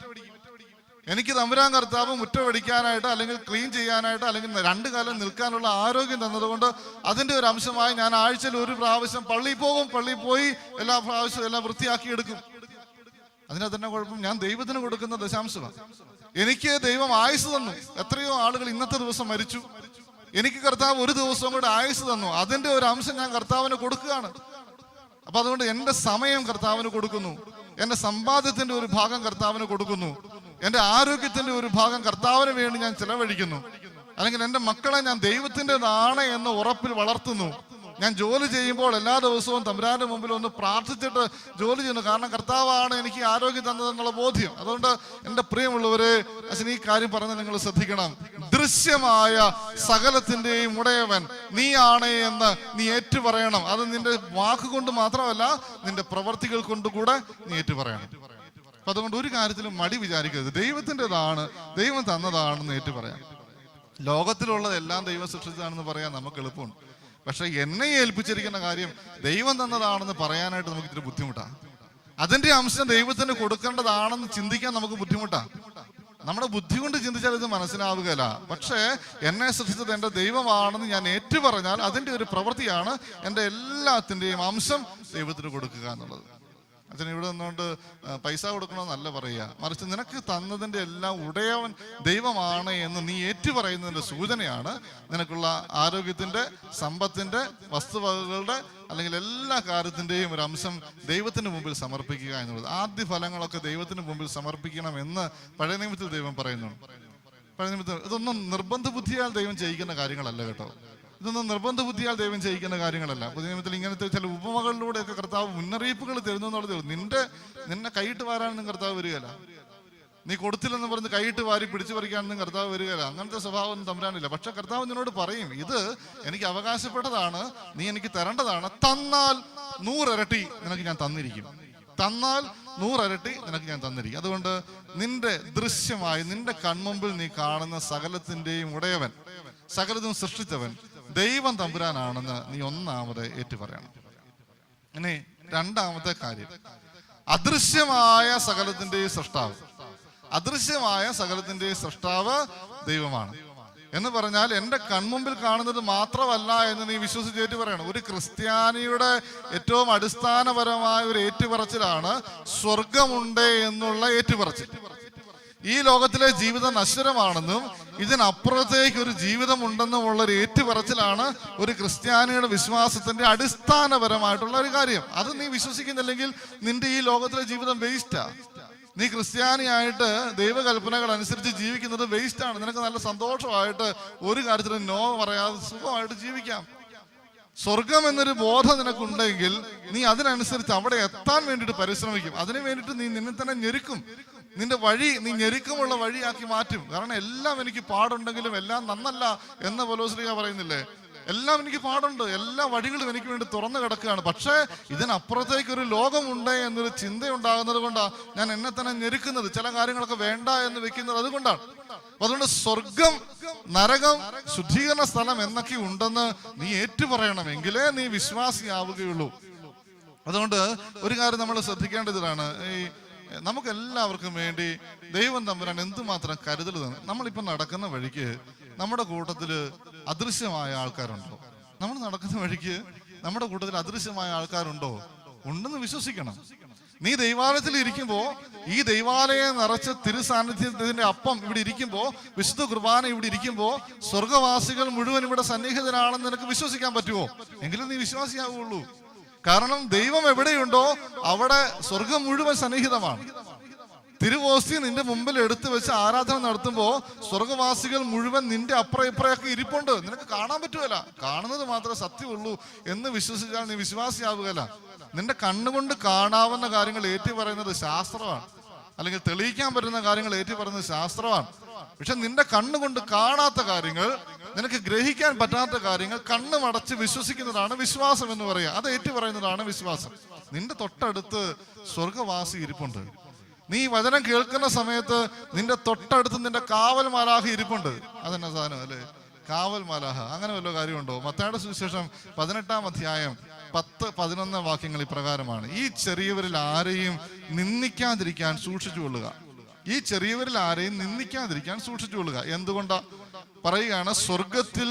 എനിക്ക് തമ്പുരാൻ കർത്താവ് മുറ്റമടിക്കാനായിട്ട്, അല്ലെങ്കിൽ ക്ലീൻ ചെയ്യാനായിട്ട്, അല്ലെങ്കിൽ 2 കാലം നിൽക്കാനുള്ള ആരോഗ്യം തന്നതുകൊണ്ട് അതിന്റെ ഒരു അംശമായി ഞാൻ ആഴ്ചയിൽ 1 പ്രാവശ്യം പള്ളിയിൽ പോകും. പള്ളിയിൽ പോയി എല്ലാ പ്രാവശ്യവും എല്ലാം വൃത്തിയാക്കി എടുക്കും. അതിന് തന്നെ കുഴപ്പം. ഞാൻ ദൈവത്തിന് കൊടുക്കുന്ന ദശാംശമാണ്. എനിക്ക് ദൈവം ആയുസ് തന്നു. എത്രയോ ആളുകൾ ഇന്നത്തെ ദിവസം മരിച്ചു. എനിക്ക് കർത്താവ് 1 ദിവസം കൂടെ ആയുസ് തന്നു. അതിന്റെ ഒരു അംശം ഞാൻ കർത്താവിന് കൊടുക്കുകയാണ്. അപ്പൊ അതുകൊണ്ട് എൻ്റെ സമയം കർത്താവിന് കൊടുക്കുന്നു, എൻ്റെ സമ്പാദ്യത്തിന്റെ ഒരു ഭാഗം കർത്താവിന് കൊടുക്കുന്നു, എൻ്റെ ആരോഗ്യത്തിന്റെ ഒരു ഭാഗം കർത്താവിന് വേണ്ടി ഞാൻ ചെലവഴിക്കുന്നു. അല്ലെങ്കിൽ എൻ്റെ മക്കളെ ഞാൻ ദൈവത്തിൻ്റെതാണ് എന്ന ഉറപ്പിൽ വളർത്തുന്നു. ഞാൻ ജോലി ചെയ്യുമ്പോൾ എല്ലാ ദിവസവും തമ്പുരാന്റെ മുമ്പിൽ ഒന്ന് പ്രാർത്ഥിച്ചിട്ട് ജോലി ചെയ്യുന്നു. കാരണം കർത്താവാണ് എനിക്ക് ആരോഗ്യം തന്നതെന്നുള്ള ബോധ്യം. അതുകൊണ്ട് എൻ്റെ പ്രിയമുള്ളവരെ, അച്ഛൻ ഈ കാര്യം പറഞ്ഞ് നിങ്ങൾ ശ്രദ്ധിക്കണം. ദൃശ്യമായ സകലത്തിന്റെയും ഉടയവൻ നീയാണ് എന്ന് നീ ഏറ്റുപറയണം. അത് നിന്റെ വാക്കുകൊണ്ട് മാത്രമല്ല, നിന്റെ പ്രവർത്തികൾ കൊണ്ടുകൂടെ നീ ഏറ്റുപറയണം. അപ്പൊ അതുകൊണ്ട് ഒരു കാര്യത്തിലും മടി വിചാരിക്കരുത്. ദൈവത്തിൻ്റെതാണ്, ദൈവം തന്നതാണെന്ന് ഏറ്റുപറയാം. ലോകത്തിലുള്ളതെല്ലാം ദൈവം സൃഷ്ടിച്ചതാണെന്ന് പറയാൻ നമുക്ക് എളുപ്പമുണ്ട്. പക്ഷെ എന്നെ ഏൽപ്പിച്ചിരിക്കുന്ന കാര്യം ദൈവം തന്നതാണെന്ന് പറയാനായിട്ട് നമുക്ക് ഇത്തിരി ബുദ്ധിമുട്ടാണ്. അതിന്റെ അംശം ദൈവത്തിന് കൊടുക്കേണ്ടതാണെന്ന് ചിന്തിക്കാൻ നമുക്ക് ബുദ്ധിമുട്ടാണ്. നമ്മുടെ ബുദ്ധി കൊണ്ട് ചിന്തിച്ചാൽ ഇത് മനസ്സിലാവുകയില്ല. പക്ഷേ എന്നെ സൃഷ്ടിച്ചത് എൻ്റെ ദൈവമാണെന്ന് ഞാൻ ഏറ്റുപറഞ്ഞാൽ അതിന്റെ ഒരു പ്രവൃത്തിയാണ് എൻ്റെ എല്ലാത്തിൻ്റെയും അംശം ദൈവത്തിന് കൊടുക്കുക എന്നുള്ളത്. അച്ഛൻ ഇവിടെ നിന്നുകൊണ്ട് പൈസ കൊടുക്കണമെന്നല്ല പറയുക, മറിച്ച് നിനക്ക് തന്നതിൻ്റെ എല്ലാം ഉടയവൻ ദൈവമാണ് എന്ന് നീ ഏറ്റുപറയുന്നതിൻ്റെ സൂചനയാണ് നിനക്കുള്ള ആരോഗ്യത്തിൻ്റെ, സമ്പത്തിൻ്റെ, വസ്തുവകകളുടെ, അല്ലെങ്കിൽ എല്ലാ കാര്യത്തിൻ്റെയും ഒരു അംശം ദൈവത്തിന് മുമ്പിൽ സമർപ്പിക്കുക എന്നുള്ളത്. ആദ്യ ഫലങ്ങളൊക്കെ ദൈവത്തിന് മുമ്പിൽ സമർപ്പിക്കണം എന്ന് പഴയ നിയമത്തിൽ ദൈവം പറയുന്നുണ്ട്. പഴയ നിയമത്തിൽ ഇതൊന്നും നിർബന്ധ ബുദ്ധിയാൽ ദൈവം ചെയ്യിക്കുന്ന കാര്യങ്ങളല്ല കേട്ടോ. ഇതൊന്നും നിർബന്ധ ബുദ്ധിയാൽ ദൈവം ചെയ്യിക്കുന്ന കാര്യങ്ങളല്ല. പുതിയ നിയമത്തിൽ ഇങ്ങനത്തെ ചില ഉപമകളിലൂടെയൊക്കെ കർത്താവ് മുന്നറിയിപ്പുകൾ തരുന്നു എന്നുള്ളതേ ഉള്ളൂ. നിന്നെ കൈയിട്ട് വാരാനൊന്നും കർത്താവ് വരികയില്ല. നീ കൊടുത്തില്ലെന്ന് പറഞ്ഞ് കൈയിട്ട് വാരി പിടിച്ചു പറിക്കാനൊന്നും കർത്താവ് വരികയില്ല. അങ്ങനത്തെ സ്വഭാവമൊന്നും തമ്പുരാനില്ല. പക്ഷെ കർത്താവ് നിന്നോട് പറയും, ഇത് എനിക്ക് അവകാശപ്പെട്ടതാണ്, നീ എനിക്ക് തരേണ്ടതാണ്. തന്നാൽ 100 ഇരട്ടി നിനക്ക് ഞാൻ തന്നിരിക്കും. തന്നാൽ 100 ഇരട്ടി നിനക്ക് ഞാൻ തന്നിരിക്കും. അതുകൊണ്ട് നിന്റെ ദൃശ്യമായി നിന്റെ കൺമുമ്പിൽ നീ കാണുന്ന സകലത്തിന്റെയും ഉടയവൻ, സകലതും സൃഷ്ടിച്ചവൻ ദൈവം തമ്പുരാനാണെന്ന് നീ ഒന്നാമത് ഏറ്റുപറയണം. ഇനി രണ്ടാമത്തെ കാര്യം, അദൃശ്യമായ സകലത്തിന്റെയും സൃഷ്ടാവ്. അദൃശ്യമായ സകലത്തിന്റെയും സൃഷ്ടാവ് ദൈവമാണ് എന്ന് പറഞ്ഞാൽ എൻ്റെ കൺമുമ്പിൽ കാണുന്നത് മാത്രമല്ല എന്ന് നീ വിശ്വസിച്ച് ഏറ്റുപറയണം. ഒരു ക്രിസ്ത്യാനിയുടെ ഏറ്റവും അടിസ്ഥാനപരമായ ഒരു ഏറ്റുപറച്ചിലാണ് സ്വർഗമുണ്ട് എന്നുള്ള ഏറ്റുപറച്ചിൽ. ഈ ലോകത്തിലെ ജീവിതം നശ്വരമാണെന്നും ഇതിനപ്പുറത്തേക്ക് ഒരു ജീവിതം ഉണ്ടെന്നുമുള്ള ഒരു ഏറ്റുപറച്ചിലാണ് ഒരു ക്രിസ്ത്യാനിയുടെ വിശ്വാസത്തിന്റെ അടിസ്ഥാനപരമായിട്ടുള്ള ഒരു കാര്യം. അത് നീ വിശ്വസിക്കുന്നില്ലെങ്കിൽ നിന്റെ ഈ ലോകത്തിലെ ജീവിതം വേസ്റ്റാ. നീ ക്രിസ്ത്യാനിയായിട്ട് ദൈവകൽപ്പനകൾ അനുസരിച്ച് ജീവിക്കുന്നത് വേസ്റ്റാണ്. നിനക്ക് നല്ല സന്തോഷമായിട്ട് ഒരു കാര്യത്തിലും നോ പറയാതെ സുഖമായിട്ട് ജീവിക്കാം. സ്വർഗം എന്നൊരു ബോധം നിനക്കുണ്ടെങ്കിൽ നീ അതിനനുസരിച്ച് അവിടെ എത്താൻ വേണ്ടിയിട്ട് പരിശ്രമിക്കും. അതിനു വേണ്ടിയിട്ട് നീ നിന്നെ തന്നെ ഞെരുക്കും. നിന്റെ വഴി നീ ഞെരുക്കമുള്ള വഴിയാക്കി മാറ്റും. കാരണം എല്ലാം എനിക്ക് പാടുണ്ടെങ്കിലും എല്ലാം നന്നല്ല എന്ന് പൗലോസ് പറയുന്നില്ലേ? എല്ലാം എനിക്ക് പാടുണ്ട്, എല്ലാ വഴികളും എനിക്ക് വേണ്ടി തുറന്നു കിടക്കുകയാണ്. പക്ഷേ ഇതിനപ്പുറത്തേക്ക് ഒരു ലോകമുണ്ട് എന്നൊരു ചിന്തയുണ്ടാകുന്നത് കൊണ്ടാണ് ഞാൻ എന്നെ തന്നെ ഞെരുക്കുന്നത്, ചില കാര്യങ്ങളൊക്കെ വേണ്ട എന്ന് വെക്കുന്നത് അതുകൊണ്ടാണ്. അതുകൊണ്ട് സ്വർഗം, നരകം, ശുദ്ധീകരണ സ്ഥലം എന്നൊക്കെ ഉണ്ടെന്ന് നീ ഏറ്റുപറയണമെങ്കിലേ നീ വിശ്വാസിയാവുകയുള്ളൂ. അതുകൊണ്ട് ഒരു കാര്യം നമ്മൾ ശ്രദ്ധിക്കേണ്ടതാണ്, ഈ നമുക്ക് എല്ലാവർക്കും വേണ്ടി ദൈവം തമ്പുരാൻ എന്തുമാത്രം കരുതൽ തന്നെ. നമ്മളിപ്പം നടക്കുന്ന വഴിക്ക് നമ്മുടെ കൂട്ടത്തില് അദൃശ്യമായ ആൾക്കാരുണ്ടോ? നമ്മൾ നടക്കുന്ന വഴിക്ക് നമ്മുടെ കൂട്ടത്തിൽ അദൃശ്യമായ ആൾക്കാരുണ്ടോ? ഉണ്ടെന്ന് വിശ്വസിക്കണം. നീ ദൈവാലയത്തിൽ ഇരിക്കുമ്പോ, ഈ ദൈവാലയം നിറച്ച തിരുസാന്നിധ്യത്തിന്റെ അപ്പം ഇവിടെ ഇരിക്കുമ്പോ, വിശുദ്ധ കുർബാന ഇവിടെ ഇരിക്കുമ്പോ സ്വർഗവാസികൾ മുഴുവൻ ഇവിടെ സന്നിഹിതരാണെന്ന് നിനക്ക് വിശ്വസിക്കാൻ പറ്റുമോ? എങ്കിലും നീ വിശ്വാസിയാവുള്ളൂ. കാരണം ദൈവം എവിടെയുണ്ടോ അവിടെ സ്വർഗം മുഴുവൻ സന്നിഹിതമാണ്. തിരുവോസ്തി നിന്റെ മുമ്പിൽ എടുത്തു വെച്ച് ആരാധന നടത്തുമ്പോ സ്വർഗവാസികൾ മുഴുവൻ നിന്റെ അപ്പുറം ഇപ്പുറയൊക്കെ ഇരിപ്പുണ്ട്. നിനക്ക് കാണാൻ പറ്റുമല്ല, കാണുന്നത് മാത്രമേ സത്യമുള്ളൂ എന്ന് വിശ്വസിച്ചാൽ നീ വിശ്വാസിയാവുകയല്ല. നിന്റെ കണ്ണുകൊണ്ട് കാണാവുന്ന കാര്യങ്ങൾ ഏറ്റു പറയുന്നത് ശാസ്ത്രമാണ്, അല്ലെങ്കിൽ തെളിയിക്കാൻ പറ്റുന്ന കാര്യങ്ങൾ ഏറ്റു പറയുന്നത് ശാസ്ത്രമാണ്. പക്ഷെ നിന്റെ കണ്ണുകൊണ്ട് കാണാത്ത കാര്യങ്ങൾ, നിനക്ക് ഗ്രഹിക്കാൻ പറ്റാത്ത കാര്യങ്ങൾ കണ്ണ് മടച്ച് വിശ്വസിക്കുന്നതാണ് വിശ്വാസം എന്ന് പറയുക. അത് ഏറ്റു പറയുന്നതാണ് വിശ്വാസം. നിന്റെ തൊട്ടടുത്ത് സ്വർഗവാസി ഇരിപ്പുണ്ട്. നീ വചനം കേൾക്കുന്ന സമയത്ത് നിന്റെ തൊട്ടടുത്ത് നിന്റെ കാവൽ മാലാഹ ഇരിപ്പുണ്ട്. അതെന്നാ സാധനം അല്ലേ, കാവൽ മാലാഹ? അങ്ങനെ വല്ല കാര്യമുണ്ടോ? മത്തായിയുടെ സുവിശേഷം 18-ാം അധ്യായം 10-11 വാക്യങ്ങൾ ഇപ്രകാരമാണ്: ഈ ചെറിയവരിൽ ആരെയും നിന്ദിക്കാതിരിക്കാൻ സൂക്ഷിച്ചുകൊള്ളുക. ഈ ചെറിയവരിൽ ആരെയും നിന്ദിക്കാതിരിക്കാൻ സൂക്ഷിച്ചുകൊള്ളുക. എന്തുകൊണ്ടാ പറയുകയാണ്? സ്വർഗത്തിൽ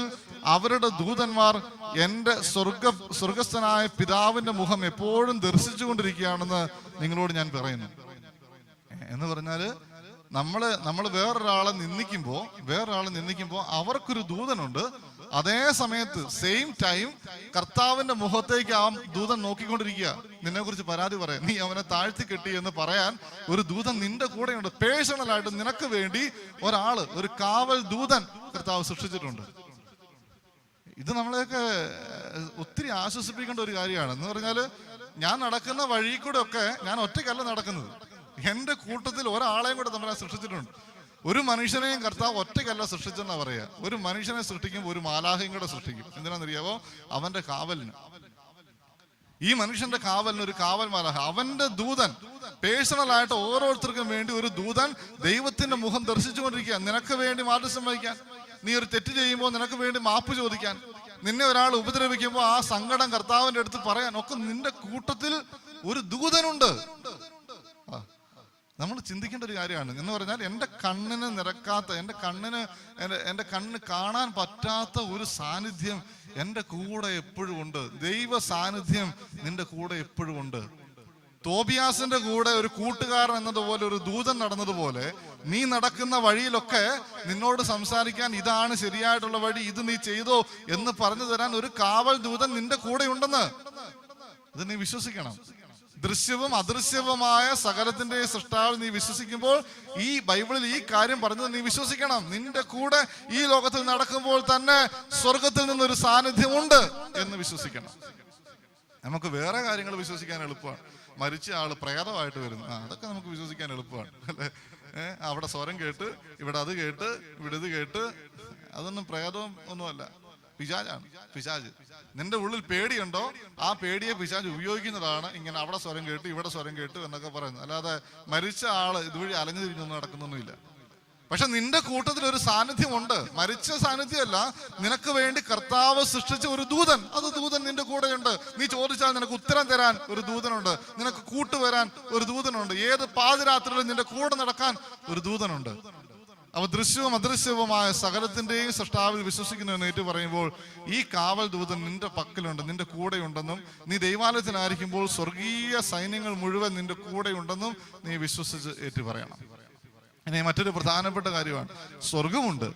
അവരുടെ ദൂതന്മാർ എൻ്റെ സ്വർഗസ്ഥനായ പിതാവിന്റെ മുഖം എപ്പോഴും ദർശിച്ചുകൊണ്ടിരിക്കുകയാണെന്ന് നിങ്ങളോട് ഞാൻ പറയുന്നു. എന്ന് പറഞ്ഞാല് നമ്മള് വേറൊരാളെ നിന്ദിക്കുമ്പോ അവർക്കൊരു ദൂതനുണ്ട്. അതേ സമയത്ത് സെയിം ടൈം കർത്താവിന്റെ മുഖത്തേക്ക് ആ ദൂതൻ നോക്കിക്കൊണ്ടിരിക്കുക. നിന്നെ കുറിച്ച് പരാതി പറയാൻ, നീ അവനെ താഴ്ത്തി കെട്ടി എന്ന് പറയാൻ ഒരു ദൂതൻ നിന്റെ കൂടെയുണ്ട്. പേഴ്സണലായിട്ട് നിനക്ക് വേണ്ടി ഒരു കാവൽ ദൂതൻ കർത്താവ് സൃഷ്ടിച്ചിട്ടുണ്ട്. ഇത് നമ്മളെയൊക്കെ ഒത്തിരി ആശ്വസിപ്പിക്കേണ്ട ഒരു കാര്യമാണ്. എന്ന് പറഞ്ഞാല് ഞാൻ നടക്കുന്ന വഴി കൂടെ ഒക്കെ ഞാൻ ഒറ്റയ്ക്കല്ല നടക്കുന്നത്. എന്റെ കൂട്ടത്തിൽ ഒരാളെയും കൂടെ നമ്മളെ സൃഷ്ടിച്ചിട്ടുണ്ട്. ഒരു മനുഷ്യനെയും കർത്താവ് ഒറ്റയ്ക്കല്ല സൃഷ്ടിച്ചെന്നാ പറയാ. ഒരു മനുഷ്യനെ സൃഷ്ടിക്കുമ്പോൾ ഒരു മാലാഹയും കൂടെ സൃഷ്ടിക്കും. എന്തിനാണെന്നറിയാവോ? അവന്റെ കാവലിന്. ഈ മനുഷ്യന്റെ കാവലിന് ഒരു കാവൽ മാലാഹ, അവന്റെ ദൂതൻ. പേഴ്സണലായിട്ട് ഓരോരുത്തർക്കും വേണ്ടി ഒരു ദൂതൻ ദൈവത്തിന്റെ മുഖം ദർശിച്ചുകൊണ്ടിരിക്കുക. നിനക്ക് വേണ്ടി മാറ്റം വഹിക്കാൻ, നീ ഒരു തെറ്റ് ചെയ്യുമ്പോൾ നിനക്ക് വേണ്ടി മാപ്പ് ചോദിക്കാൻ, നിന്നെ ഒരാൾ ഉപദ്രവിക്കുമ്പോൾ ആ സങ്കടം കർത്താവിന്റെ അടുത്ത് പറയാൻ ഒക്കെ നിന്റെ കൂട്ടത്തിൽ ഒരു ദൂതനുണ്ട്. നമ്മൾ ചിന്തിക്കേണ്ട ഒരു കാര്യമാണ്. എന്ന് പറഞ്ഞാൽ എൻ്റെ കണ്ണിന് നിരക്കാത്ത, എൻ്റെ കണ്ണിന് കാണാൻ പറ്റാത്ത ഒരു സാന്നിധ്യം എൻ്റെ കൂടെ എപ്പോഴും ഉണ്ട്. ദൈവ സാന്നിധ്യം നിന്റെ കൂടെ എപ്പോഴും ഉണ്ട്. തോബിയാസിന്റെ കൂടെ ഒരു കൂട്ടുകാരൻ എന്നതുപോലെ ഒരു ദൂതൻ നടന്നതുപോലെ നീ നടക്കുന്ന വഴിയിലൊക്കെ നിന്നോട് സംസാരിക്കാൻ, ഇതാണ് ശരിയായിട്ടുള്ള വഴി, ഇത് നീ ചെയ്തോ എന്ന് പറഞ്ഞു തരാൻ ഒരു കാവൽ ദൂതൻ നിന്റെ കൂടെ ഉണ്ടെന്ന് ഇത് നീ വിശ്വസിക്കണം. ദൃശ്യവും അദൃശ്യവുമായ സകലത്തിന്റെ സൃഷ്ടാവിൽ നീ വിശ്വസിക്കുമ്പോൾ, ഈ ബൈബിളിൽ ഈ കാര്യം പറഞ്ഞത് നീ വിശ്വസിക്കണം. നിന്റെ കൂടെ ഈ ലോകത്തിൽ നടക്കുമ്പോൾ തന്നെ സ്വർഗത്തിൽ നിന്നൊരു സാന്നിധ്യമുണ്ട് എന്ന് വിശ്വസിക്കണം. നമുക്ക് വേറെ കാര്യങ്ങൾ വിശ്വസിക്കാൻ എളുപ്പമാണ്. മരിച്ച ആള് പ്രേതമായിട്ട് വരുന്നു, അതൊക്കെ നമുക്ക് വിശ്വസിക്കാൻ എളുപ്പമാണ് അല്ലെ. അവിടെ സ്വരം കേട്ട്, ഇവിടെ അത് കേട്ട്, ഇവിടെ ഇത് കേട്ട്, അതൊന്നും പ്രേതവും ഒന്നുമല്ല, പിശാചാണ്. പിശാച് നിന്റെ ഉള്ളിൽ പേടിയുണ്ടോ, ആ പേടിയെ പിശാച് ഉപയോഗിക്കുന്നതാണ്. ഇങ്ങനെ അവിടെ സ്വരം കേട്ട് ഇവിടെ സ്വരം കേട്ട് എന്നൊക്കെ പറയുന്നത്. അല്ലാതെ മരിച്ച ആള് ഇതുവഴി അലഞ്ഞു തിരിഞ്ഞൊന്നും നടക്കുന്നൊന്നുമില്ല. പക്ഷെ നിന്റെ കൂട്ടത്തിൽ ഒരു സാന്നിധ്യമുണ്ട്. മരിച്ച സാന്നിധ്യമല്ല, നിനക്ക് വേണ്ടി കർത്താവ് സൃഷ്ടിച്ച ഒരു ദൂതൻ. അത് ദൂതൻ നിന്റെ കൂടെയുണ്ട്. നീ ചോദിച്ചാൽ നിനക്ക് ഉത്തരം തരാൻ ഒരു ദൂതനുണ്ട്. നിനക്ക് കൂട്ടുവരാൻ ഒരു ദൂതനുണ്ട്. ഏത് പാതിരാത്രിയിലും നിന്റെ കൂടെ നടക്കാൻ ഒരു ദൂതനുണ്ട്. അവ ദൃശ്യവും അദൃശ്യവുമായ സകലത്തിന്റെയും സൃഷ്ടാവിൽ വിശ്വസിക്കുന്നു എന്ന് ഏറ്റു പറയുമ്പോൾ ഈ കാവൽ ദൂതൻ നിന്റെ പക്കലുണ്ട്, നിന്റെ കൂടെയുണ്ടെന്നും, നീ ദൈവാലയത്തിലായിരിക്കുമ്പോൾ സ്വർഗീയ സൈന്യങ്ങൾ മുഴുവൻ നിന്റെ കൂടെയുണ്ടെന്നും നീ വിശ്വസിച്ച് ഏറ്റു പറയണം. ഇനി മറ്റൊരു പ്രധാനപ്പെട്ട കാര്യമാണ്, സ്വർഗമുണ്ട്,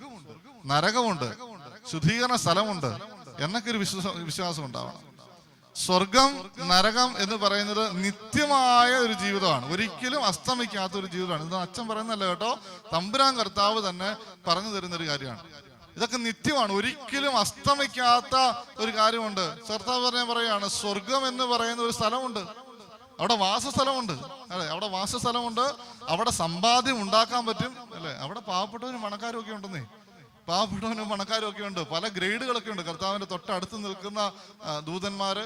നരകമുണ്ട്, ശുദ്ധീകരണ സ്ഥലമുണ്ട് എന്നൊക്കെ ഒരു വിശ്വാസം ഉണ്ടാവണം. സ്വർഗം, നരകം എന്ന് പറയുന്നത് നിത്യമായ ഒരു ജീവിതമാണ്, ഒരിക്കലും അസ്തമിക്കാത്ത ഒരു ജീവിതമാണ്. ഇത് അച്ഛൻ പറയുന്നല്ല കേട്ടോ, തമ്പുരാൻ കർത്താവ് തന്നെ പറഞ്ഞു തരുന്ന ഒരു കാര്യമാണ്. ഇതൊക്കെ നിത്യമാണ്, ഒരിക്കലും അസ്തമിക്കാത്ത ഒരു കാര്യമുണ്ട്. കർത്താവ് പറയാണ്, സ്വർഗം എന്ന് പറയുന്ന ഒരു സ്ഥലമുണ്ട്, അവിടെ വാസസ്ഥലമുണ്ട്. അല്ലെ, അവിടെ വാസസ്ഥലമുണ്ട്, അവിടെ സമ്പാദ്യം ഉണ്ടാക്കാൻ പറ്റും. അല്ലെ, അവിടെ പാവപ്പെട്ടവരും പണക്കാരും ഒക്കെ ഉണ്ടെന്നേ. പാവപ്പെട്ടവനും പണക്കാരും ഒക്കെ ഉണ്ട്, പല ഗ്രേഡുകളൊക്കെ ഉണ്ട്. കർത്താവിന്റെ തൊട്ടടുത്ത് നിൽക്കുന്ന ദൂതന്മാര്,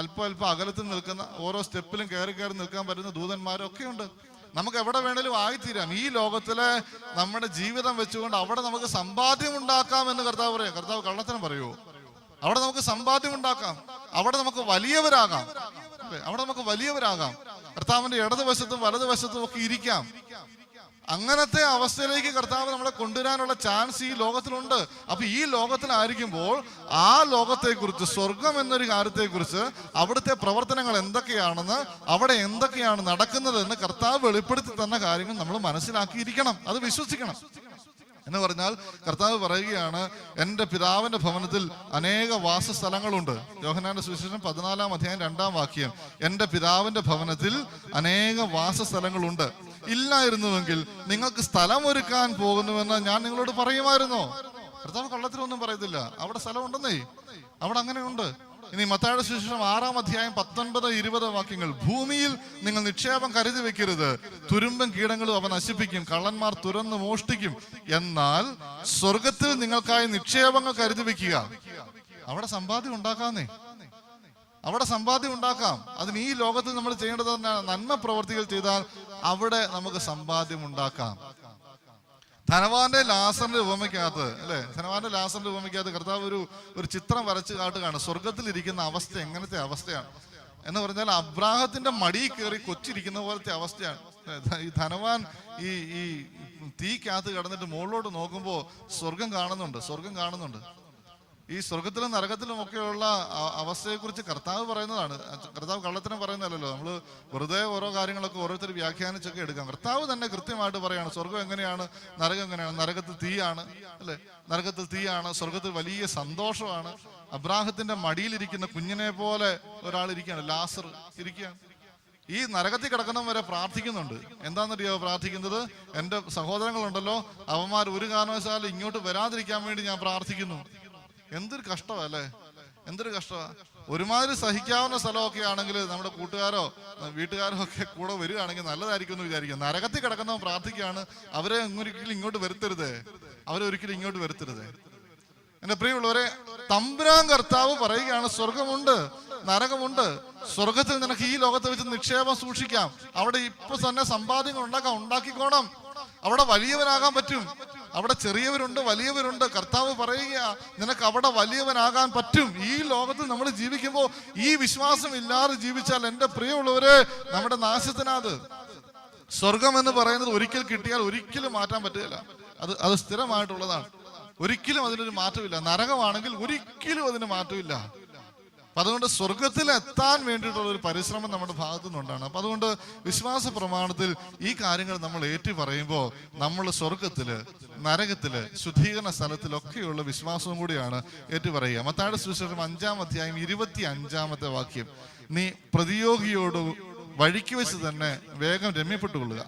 അല്പം അകലത്തിൽ നിൽക്കുന്ന, ഓരോ സ്റ്റെപ്പിലും കയറി നിൽക്കാൻ പറ്റുന്ന ദൂതന്മാരൊക്കെ ഉണ്ട്. നമുക്ക് എവിടെ വേണേലും ആയിത്തീരാം. ഈ ലോകത്തിലെ നമ്മുടെ ജീവിതം വെച്ചുകൊണ്ട് അവിടെ നമുക്ക് സമ്പാദ്യം ഉണ്ടാക്കാം എന്ന് കർത്താവ് പറയാം. കർത്താവ് കള്ളത്തരം പറയുമോ? അവിടെ നമുക്ക് സമ്പാദ്യം ഉണ്ടാക്കാം, അവിടെ നമുക്ക് വലിയവരാകാം, അവിടെ നമുക്ക് വലിയവരാകാം. കർത്താവിന്റെ ഇടതുവശത്തും വലതുവശത്തും ഒക്കെ ഇരിക്കാം. അങ്ങനത്തെ അവസ്ഥയിലേക്ക് കർത്താവ് നമ്മളെ കൊണ്ടുവരാനുള്ള ചാൻസ് ഈ ലോകത്തിലുണ്ട്. അപ്പൊ ഈ ലോകത്തിലായിരിക്കുമ്പോൾ ആ ലോകത്തെക്കുറിച്ച്, സ്വർഗം എന്നൊരു കാര്യത്തെക്കുറിച്ച്, അവിടുത്തെ പ്രവർത്തനങ്ങൾ എന്തൊക്കെയാണെന്ന്, അവിടെ എന്തൊക്കെയാണ് നടക്കുന്നത് എന്ന് കർത്താവ് വെളിപ്പെടുത്തി തന്ന കാര്യങ്ങൾ നമ്മൾ മനസ്സിലാക്കിയിരിക്കണം, അത് വിശ്വസിക്കണം. എന്ന് പറഞ്ഞാൽ കർത്താവ് പറയുകയാണ്, എൻ്റെ പിതാവിന്റെ ഭവനത്തിൽ അനേക വാസസ്ഥലങ്ങളുണ്ട്. യോഹന്നാന്റെ സുവിശേഷം 14-ാം അധ്യായം 2-ാം വാക്യം, എൻ്റെ പിതാവിന്റെ ഭവനത്തിൽ അനേക വാസസ്ഥലങ്ങളുണ്ട്. ഇല്ലായിരുന്നുവെങ്കിൽ നിങ്ങൾക്ക് സ്ഥലം ഒരുക്കാൻ പോകുന്നുവെന്ന് ഞാൻ നിങ്ങളോട് പറയുമായിരുന്നോ? കർത്താവ് കള്ളത്തിലൊന്നും പറയത്തില്ല, അവിടെ സ്ഥലം ഉണ്ടെന്നേ, അവിടെ അങ്ങനെയുണ്ട്. ഇനി മത്തായിയുടെ സുവിശേഷം 6-ാം അധ്യായം 19-20 വാക്യങ്ങൾ, ഭൂമിയിൽ നിങ്ങൾ നിക്ഷേപം കരുതി വെക്കരുത്, തുരുമ്പും കീടങ്ങളും അവ നശിപ്പിക്കും, കള്ളന്മാർ തുരന്ന് മോഷ്ടിക്കും. എന്നാൽ സ്വർഗത്തിൽ നിങ്ങൾക്കായി നിക്ഷേപങ്ങൾ കരുതി വെക്കുക. അവിടെ സമ്പാദ്യം ഉണ്ടാക്കാന്നേ, അവിടെ സമ്പാദ്യം ഉണ്ടാക്കാം. അതിന് ഈ ലോകത്ത് നമ്മൾ ചെയ്യേണ്ടത് നന്മ പ്രവർത്തികൾ ചെയ്താൽ അവിടെ നമുക്ക് സമ്പാദ്യം ഉണ്ടാക്കാം. ധനവാന്റെ ലാസറിന്റെ ഉപമയ്ക്കകത്ത്, അല്ലെ, ധനവാന്റെ ലാസറിന്റെ ഉപമയ്ക്കകത്ത് കർത്താവ് ഒരു ചിത്രം വരച്ച് കാട്ടുകയാണ്. സ്വർഗത്തിലിരിക്കുന്ന അവസ്ഥ എങ്ങനത്തെ അവസ്ഥയാണ് എന്ന് പറഞ്ഞാൽ, അബ്രാഹത്തിന്റെ മടിയിൽ കയറി കൊച്ചിരിക്കുന്ന പോലത്തെ അവസ്ഥയാണ്. ഈ ധനവാൻ ഈ തീക്കകത്ത് കിടന്നിട്ട് മുകളിലോട്ട് നോക്കുമ്പോൾ സ്വർഗം കാണുന്നുണ്ട്. ഈ സ്വർഗത്തിലും നരകത്തിലും ഒക്കെയുള്ള അവസ്ഥയെക്കുറിച്ച് കർത്താവ് പറയുന്നതാണ്. കർത്താവ് കള്ളത്തിനും പറയുന്നതല്ലോ. നമ്മൾ വെറുതെ ഓരോ കാര്യങ്ങളൊക്കെ ഓരോരുത്തർ വ്യാഖ്യാനിച്ചൊക്കെ എടുക്കാം. കർത്താവ് തന്നെ കൃത്യമായിട്ട് പറയാണ് സ്വർഗം എങ്ങനെയാണ്, നരകം എങ്ങനെയാണ്. നരകത്തിൽ തീയാണ്, അല്ലെ, നരകത്തിൽ തീയാണ്. സ്വർഗത്തിൽ വലിയ സന്തോഷമാണ്. അബ്രാഹത്തിന്റെ മടിയിലിരിക്കുന്ന കുഞ്ഞിനെ പോലെ ഒരാൾ ഇരിക്കുകയാണ്, ലാസർ ഇരിക്കുകയാണ്. ഈ നരകത്തിൽ കിടക്കുന്നവരെ പ്രാർത്ഥിക്കുന്നുണ്ട്. എന്താണെന്നറിയാമോ പ്രാർത്ഥിക്കുന്നത്? എൻ്റെ സഹോദരങ്ങളുണ്ടല്ലോ, അവന്മാർ ഒരു കാരണവശാലും ഇങ്ങോട്ട് വരാതിരിക്കാൻ വേണ്ടി ഞാൻ പ്രാർത്ഥിക്കുന്നു. എന്തൊരു കഷ്ടമാ, അല്ലേ, എന്തൊരു കഷ്ടമാ. ഒരുമാതിരി സഹിക്കാവുന്ന സ്ഥലമൊക്കെ ആണെങ്കിൽ നമ്മുടെ കൂട്ടുകാരോ വീട്ടുകാരോ ഒക്കെ കൂടെ വരികയാണെങ്കിൽ നല്ലതായിരിക്കും എന്ന് വിചാരിക്കുക. നരകത്തിൽ കിടക്കുന്നവൻ പ്രാർത്ഥിക്കുകയാണ്, അവരെ ഒരിക്കലും ഇങ്ങോട്ട് വരുത്തരുതേ. എന്റെ പ്രിയമുള്ളവരെ, തമ്പുരാൻ കർത്താവ് പറയുകയാണ്, സ്വർഗമുണ്ട്, നരകമുണ്ട്. സ്വർഗത്തിൽ നിനക്ക് ഈ ലോകത്ത് വെച്ച് നിക്ഷേപം സൂക്ഷിക്കാം. അവിടെ ഇപ്പൊ തന്നെ സമ്പാദ്യങ്ങൾ ഉണ്ടാക്കിക്കോണം. അവിടെ വലിയവനാകാൻ പറ്റും. അവിടെ ചെറിയവരുണ്ട്, വലിയവരുണ്ട്. കർത്താവ് പറയുക, നിനക്ക് അവിടെ വലിയവനാകാൻ പറ്റും. ഈ ലോകത്ത് നമ്മൾ ജീവിക്കുമ്പോൾ ഈ വിശ്വാസം ഇല്ലാതെ ജീവിച്ചാൽ എൻ്റെ പ്രിയമുള്ളവരെ, നമ്മുടെ നാശത്തിനാത്. സ്വർഗം എന്ന് പറയുന്നത് ഒരിക്കൽ കിട്ടിയാൽ ഒരിക്കലും മാറ്റാൻ പറ്റുകയില്ല. അത് സ്ഥിരമായിട്ടുള്ളതാണ്. ഒരിക്കലും അതിനൊരു മാറ്റമില്ല. നരകമാണെങ്കിൽ ഒരിക്കലും അതിന് മാറ്റമില്ല. അപ്പൊ അതുകൊണ്ട് സ്വർഗത്തിൽ എത്താൻ വേണ്ടിയിട്ടുള്ള ഒരു പരിശ്രമം നമ്മുടെ ഭാഗത്തു നിന്നുണ്ടാണ്. അപ്പൊ അതുകൊണ്ട് വിശ്വാസ പ്രമാണത്തിൽ ഈ കാര്യങ്ങൾ നമ്മൾ ഏറ്റു പറയുമ്പോൾ നമ്മൾ സ്വർഗത്തില്, നരകത്തില്, ശുദ്ധീകരണ സ്ഥലത്തിലൊക്കെയുള്ള വിശ്വാസവും കൂടിയാണ് ഏറ്റു പറയുക. മത്തായിയുടെ സുവിശേഷം 5-ാം അധ്യായം 25-ാമത്തെ വാക്യം, നീ പ്രതിയോഗിയോട് വഴിക്ക് വെച്ച് തന്നെ വേഗം രമ്യപ്പെട്ടുകൊള്ളുക,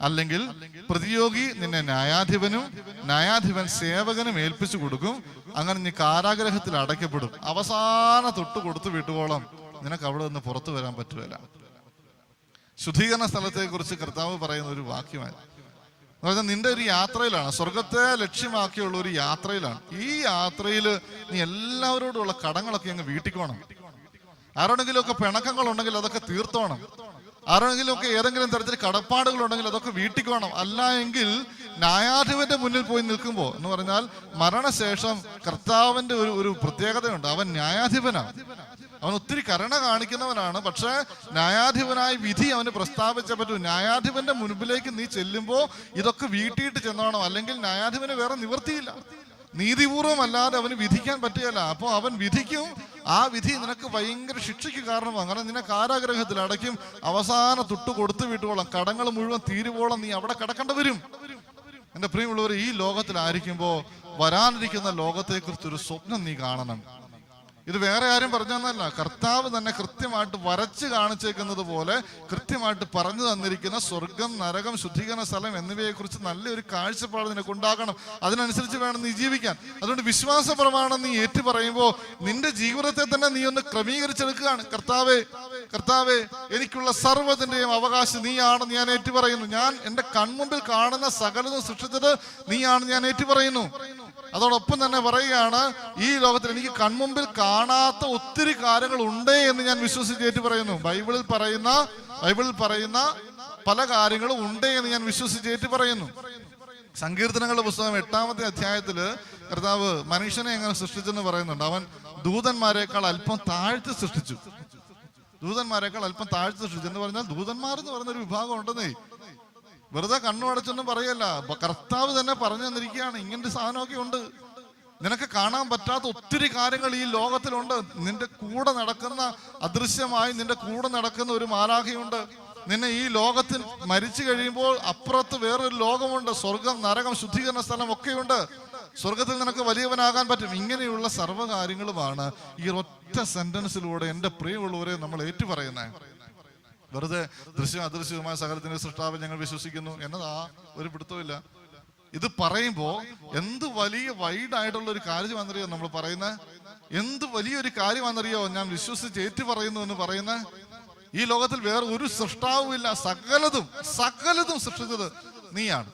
അല്ലെങ്കിൽ പ്രതിയോഗി നിന്നെ ന്യായാധിപനും ന്യായാധിപൻ സേവകനും ഏൽപ്പിച്ചു കൊടുക്കും. അങ്ങനെ നീ കാരാഗ്രഹത്തിൽ അടയ്ക്കപ്പെടും. അവസാന തൊട്ട് കൊടുത്തു വിട്ടുവോളം നിനക്ക് അവിടെ നിന്ന് പുറത്തു വരാൻ പറ്റുകയില്ല. ശുദ്ധീകരണ സ്ഥലത്തെ കുറിച്ച് കർത്താവ് പറയുന്ന ഒരു വാക്യമാണ്. എന്ന് പറഞ്ഞാൽ നിന്റെ ഒരു യാത്രയിലാണ്, സ്വർഗത്തെ ലക്ഷ്യമാക്കിയുള്ള ഒരു യാത്രയിലാണ്. ഈ യാത്രയിൽ നീ എല്ലാവരോടുമുള്ള കടങ്ങളൊക്കെ അങ്ങ് വീട്ടിക്കോണം. ആരോടെങ്കിലും ഒക്കെ പിണക്കങ്ങൾ ഉണ്ടെങ്കിൽ അതൊക്കെ തീർത്തോണം. ആരെങ്കിലും ഒക്കെ ഏതെങ്കിലും തരത്തിൽ കടപ്പാടുകൾ ഉണ്ടെങ്കിൽ അതൊക്കെ വീട്ടിക്കോണം. അല്ല എങ്കിൽ ന്യായാധിപന്റെ മുന്നിൽ പോയി നിൽക്കുമ്പോൾ, എന്ന് പറഞ്ഞാൽ മരണശേഷം കർത്താവിന്റെ ഒരു പ്രത്യേകതയുണ്ട്. അവൻ ന്യായാധിപനാണ്. അവൻ ഒത്തിരി കരുണ കാണിക്കുന്നവനാണ്. പക്ഷെ ന്യായാധിപനായി വിധി അവന് പ്രസ്താവിച്ചേ പറ്റൂ. ന്യായാധിപന്റെ മുൻപിലേക്ക് നീ ചെല്ലുമ്പോൾ ഇതൊക്കെ വീട്ടിയിട്ട് ചെന്നോണം, അല്ലെങ്കിൽ ന്യായാധിപന് വേറെ നിവൃത്തിയില്ല. നീതിപൂർവം അല്ലാതെ അവന് വിധിക്കാൻ പറ്റുകയില്ല. അപ്പോൾ അവൻ വിധിക്കും. ആ വിധി നിനക്ക് ഭയങ്കര ശിക്ഷയ്ക്ക് കാരണമാകും. അങ്ങനെ നിന്നെ കാരാഗ്രഹത്തിൽ അടയ്ക്കും. അവസാന തൊട്ട് കൊടുത്തു വിട്ടുവോളം, കടങ്ങൾ മുഴുവൻ തീരുവോളം നീ അവിടെ കിടക്കേണ്ടി വരും. എൻ്റെ പ്രിയമുള്ളവർ, ഈ ലോകത്തിലായിരിക്കുമ്പോൾ വരാനിരിക്കുന്ന ലോകത്തെക്കുറിച്ചൊരു സ്വപ്നം നീ കാണണം. ഇത് വേറെ ആരും പറഞ്ഞു തന്നല്ല, കർത്താവ് തന്നെ കൃത്യമായിട്ട് വരച്ച് കാണിച്ചേക്കുന്നത് പോലെ കൃത്യമായിട്ട് പറഞ്ഞു തന്നിരിക്കുന്ന സ്വർഗം, നരകം, ശുദ്ധീകരണ സ്ഥലം എന്നിവയെക്കുറിച്ച് നല്ലൊരു കാഴ്ചപ്പാട് നിനക്ക് ഉണ്ടാകണം. അതിനനുസരിച്ച് വേണം നീ ജീവിക്കാൻ. അതുകൊണ്ട് വിശ്വാസ പ്രമാണം നീ ഏറ്റു പറയുമ്പോൾ നിന്റെ ജീവിതത്തെ തന്നെ നീ ഒന്ന് ക്രമീകരിച്ചെടുക്കുകയാണ്. കർത്താവേ, എനിക്കുള്ള സർവ്വത്തിന്റെയും അവകാശം നീയാണെന്ന് ഞാൻ ഏറ്റു പറയുന്നു. ഞാൻ എൻ്റെ കൺമുമ്പിൽ കാണുന്ന സകലതും സൃഷ്ടിച്ചത് നീയാണെന്ന് ഞാൻ ഏറ്റു പറയുന്നു. അതോടൊപ്പം തന്നെ പറയുകയാണ്, ഈ ലോകത്തിൽ എനിക്ക് കൺമുമ്പിൽ കാണാത്ത ഒത്തിരി കാര്യങ്ങൾ ഉണ്ട് എന്ന് ഞാൻ വിശ്വസിച്ചേറ്റ് പറയുന്നു. ബൈബിളിൽ പറയുന്ന പല കാര്യങ്ങളും ഉണ്ട് എന്ന് ഞാൻ വിശ്വസിച്ചേറ്റ് പറയുന്നു. സങ്കീർത്തനങ്ങളുടെ പുസ്തകം 8-ാമത്തെ അധ്യായത്തില് കർത്താവ് മനുഷ്യനെ എങ്ങനെ സൃഷ്ടിച്ചെന്ന് പറയുന്നുണ്ട്. അവൻ ദൂതന്മാരെക്കാൾ അല്പം താഴ്ത്തി സൃഷ്ടിച്ചു. എന്ന് പറഞ്ഞാൽ ദൂതന്മാർ എന്ന് പറയുന്ന ഒരു വിഭാഗം ഉണ്ടെന്നേ. വെറുതെ കണ്ണു അടച്ചൊന്നും പറയല്ല. കർത്താവ് തന്നെ പറഞ്ഞു തന്നിരിക്കുകയാണ്, ഇങ്ങനത്തെ സാധനമൊക്കെ ഉണ്ട്. നിനക്ക് കാണാൻ പറ്റാത്ത ഒത്തിരി കാര്യങ്ങൾ ഈ ലോകത്തിലുണ്ട്. നിന്റെ കൂടെ നടക്കുന്ന, അദൃശ്യമായി നിന്റെ കൂടെ നടക്കുന്ന ഒരു മാലാഖയുണ്ട്. നിന്നെ ഈ ലോകത്തിൽ മരിച്ചു കഴിയുമ്പോൾ അപ്പുറത്ത് വേറൊരു ലോകമുണ്ട്. സ്വർഗം, നരകം, ശുദ്ധീകരണ സ്ഥലം ഒക്കെയുണ്ട്. സ്വർഗത്തിൽ നിനക്ക് വലിയവനാകാൻ പറ്റും. ഇങ്ങനെയുള്ള സർവ്വകാര്യങ്ങളുമാണ് ഈ ഒറ്റ സെന്റൻസിലൂടെ എൻ്റെ പ്രിയമുള്ളവരെ നമ്മൾ ഏറ്റുപറയുന്നത്. വെറുതെ ദൃശ്യം അദൃശ്യവുമായ സകലത്തിന്റെ സൃഷ്ടാവിൽ ഞങ്ങൾ വിശ്വസിക്കുന്നു എന്നതാ ഒരു പിടുത്തമില്ല. ഇത് പറയുമ്പോ എന്ത് വലിയ വൈഡായിട്ടുള്ള ഒരു കാര്യമാണെന്നറിയോ നമ്മൾ പറയുന്നത്? എന്ത് വലിയൊരു കാര്യമാണെന്നറിയോ ഞാൻ വിശ്വസിച്ച് ഏറ്റു പറയുന്നു എന്ന് പറയുന്നത്? ഈ ലോകത്തിൽ വേറെ ഒരു സൃഷ്ടാവുമില്ല. സകലതും സൃഷ്ടിച്ചത് നീയാണ്.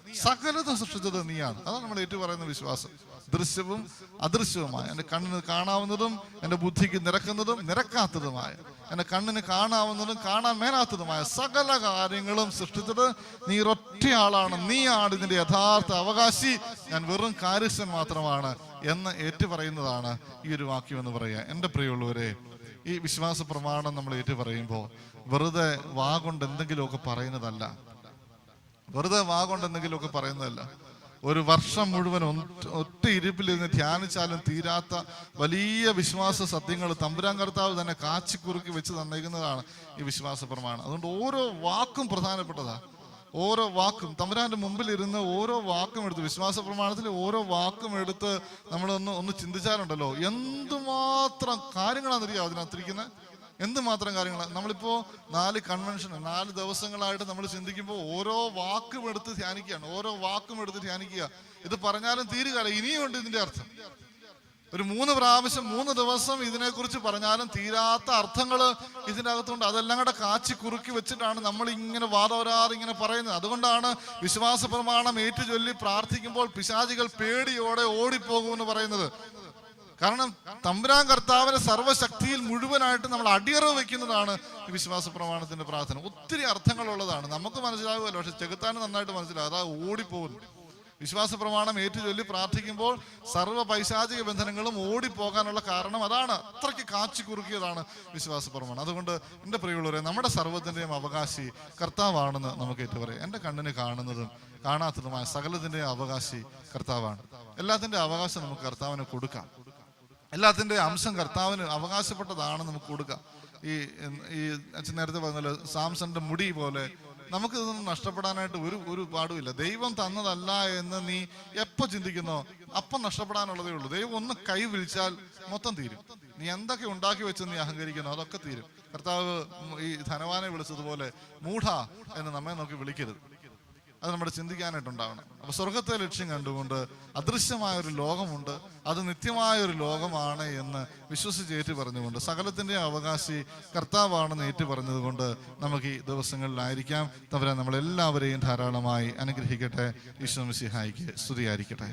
അതാണ് നമ്മൾ ഏറ്റു പറയുന്ന വിശ്വാസം. ദൃശ്യവും അദൃശ്യവുമായ, എൻ്റെ കണ്ണിന് കാണാവുന്നതും എൻ്റെ ബുദ്ധിക്ക് നിരക്കുന്നതും നിരക്കാത്തതുമായ, എൻ്റെ കണ്ണിന് കാണാവുന്നതും കാണാൻ മേലാത്തതുമായ സകല കാര്യങ്ങളും സൃഷ്ടിച്ചത് നീ ഒറ്റയാളാണ്. നീയാണ് ഇതിന്റെ യഥാർത്ഥ അവകാശി. ഞാൻ വെറും കാര്യസ്ഥൻ മാത്രമാണ് എന്ന് ഏറ്റുപറയുന്നതാണ് ഈ ഒരു വാക്യം എന്ന് പറയുക. എൻ്റെ പ്രിയമുള്ളവരെ, ഈ വിശ്വാസ പ്രമാണം നമ്മൾ ഏറ്റുപറയുമ്പോൾ വെറുതെ വാ കൊണ്ട് എന്തെങ്കിലുമൊക്കെ പറയുന്നതല്ല. ഒരു വർഷം മുഴുവൻ ഒറ്റ ഇരിപ്പിലിരുന്ന് ധ്യാനിച്ചാലും തീരാത്ത വലിയ വിശ്വാസ സത്യങ്ങൾ തമ്പുരാൻ കർത്താവ് തന്നെ കാച്ചിക്കുറുക്കി വെച്ച് തന്നേക്കുന്നതാണ് ഈ വിശ്വാസ പ്രമാണം. അതുകൊണ്ട് ഓരോ വാക്കും പ്രധാനപ്പെട്ടതാണ്. ഓരോ വാക്കും തമ്പുരാന്റെ മുമ്പിൽ ഇരുന്ന് ഓരോ വാക്കും എടുത്ത്, വിശ്വാസ പ്രമാണത്തിൽ ഓരോ വാക്കും എടുത്ത് നമ്മളൊന്ന് ചിന്തിച്ചാലുണ്ടല്ലോ, എന്തുമാത്രം കാര്യങ്ങളാണെന്നറിയാം അതിനകത്തിരിക്കുന്നത്. എന്തുമാത്രം കാര്യങ്ങളാണ്. നമ്മളിപ്പോ 4 ദിവസങ്ങളായിട്ട് നമ്മൾ ചിന്തിക്കുമ്പോൾ ഓരോ വാക്കും എടുത്ത് ധ്യാനിക്കുക. ഇത് പറഞ്ഞാലും തീരുകയില്ല. ഇനിയുണ്ട് ഇതിന്റെ അർത്ഥം. ഒരു 3 പ്രാവശ്യം 3 ദിവസം ഇതിനെക്കുറിച്ച് പറഞ്ഞാലും തീരാത്ത അർത്ഥങ്ങൾ ഇതിൻ്റെ അകത്തുണ്ട്. അതെല്ലാം കൂടെ കാച്ചി കുറുക്കി വെച്ചിട്ടാണ് നമ്മൾ ഇങ്ങനെ വാദവരാതെ ഇങ്ങനെ പറയുന്നത്. അതുകൊണ്ടാണ് വിശ്വാസ പ്രമാണം ഏറ്റുചൊല്ലി പ്രാർത്ഥിക്കുമ്പോൾ പിശാചികൾ പേടിയോടെ ഓടിപ്പോകുമെന്ന് പറയുന്നത്. കാരണം തമ്പുരാൻ കർത്താവിന്റെ സർവ്വശക്തിയിൽ മുഴുവനായിട്ട് നമ്മൾ അടിയറവ് വെക്കുന്നതാണ് ഈ വിശ്വാസ പ്രമാണത്തിന്റെ പ്രാർത്ഥന. ഒത്തിരി അർത്ഥങ്ങളുള്ളതാണ്. നമുക്ക് മനസ്സിലാകുമല്ലോ, പക്ഷെ ചെകുത്താനും നന്നായിട്ട് മനസ്സിലാകും. അതാ ഓടിപ്പോകുന്നു. വിശ്വാസ പ്രമാണം ഏറ്റുചൊല്ലി പ്രാർത്ഥിക്കുമ്പോൾ സർവ്വ പൈശാചിക ബന്ധനങ്ങളും ഓടിപ്പോകാനുള്ള കാരണം അതാണ്. അത്രയ്ക്ക് കാച്ചി കുറുക്കിയതാണ് വിശ്വാസ പ്രമാണം. അതുകൊണ്ട് എൻ്റെ പ്രിയമുള്ളവരെ, നമ്മുടെ സർവ്വത്തിൻ്റെയും അവകാശി കർത്താവാണെന്ന് നമുക്ക് ഏറ്റുപറയാം. എൻ്റെ കണ്ണിന് കാണുന്നതും കാണാത്തതുമായ സകലത്തിൻ്റെയും അവകാശി കർത്താവാണ്. എല്ലാത്തിൻ്റെ അവകാശം നമുക്ക് കർത്താവിന് കൊടുക്കാം. എല്ലാത്തിൻ്റെ അംശം കർത്താവിന് അവകാശപ്പെട്ടതാണ് നമുക്ക് കൊടുക്കാം. ഈ അച്ഛൻ നേരത്തെ പറഞ്ഞല്ലോ, സാംസന്റെ മുടി പോലെ നമുക്കിതൊന്നും നഷ്ടപ്പെടാനായിട്ട് ഒരു പാടുമില്ല. ദൈവം തന്നതല്ല എന്ന് നീ എപ്പോൾ ചിന്തിക്കുന്നോ അപ്പം നഷ്ടപ്പെടാനുള്ളതേ ഉള്ളൂ. ദൈവം ഒന്ന് കൈ വിളിച്ചാൽ മൊത്തം തീരും. നീ എന്തൊക്കെ ഉണ്ടാക്കി വെച്ച് നീ അഹങ്കരിക്കുന്നോ അതൊക്കെ തീരും. കർത്താവ് ഈ ധനവാനെ വിളിച്ചതുപോലെ മൂഢ എന്ന് നമ്മെ നോക്കി വിളിക്കരുത്. അത് നമ്മുടെ ചിന്തിക്കാനായിട്ടുണ്ടാവണം. അപ്പൊ സ്വർഗത്തെ ലക്ഷ്യം കണ്ടുകൊണ്ട് അദൃശ്യമായൊരു ലോകമുണ്ട്, അത് നിത്യമായൊരു ലോകമാണ് എന്ന് വിശ്വസിച്ച് ഏറ്റു പറഞ്ഞുകൊണ്ട് സകലത്തിന്റെ അവകാശി കർത്താവാണെന്ന് ഏറ്റു പറഞ്ഞതുകൊണ്ട് നമുക്ക് ഈ ദിവസങ്ങളിലായിരിക്കാം. തമ്പുരാൻ നമ്മളെല്ലാവരെയും ധാരാളമായി അനുഗ്രഹിക്കട്ടെ. ഈശോ മിശിഹായിക്ക് സ്തുതിയായിരിക്കട്ടെ.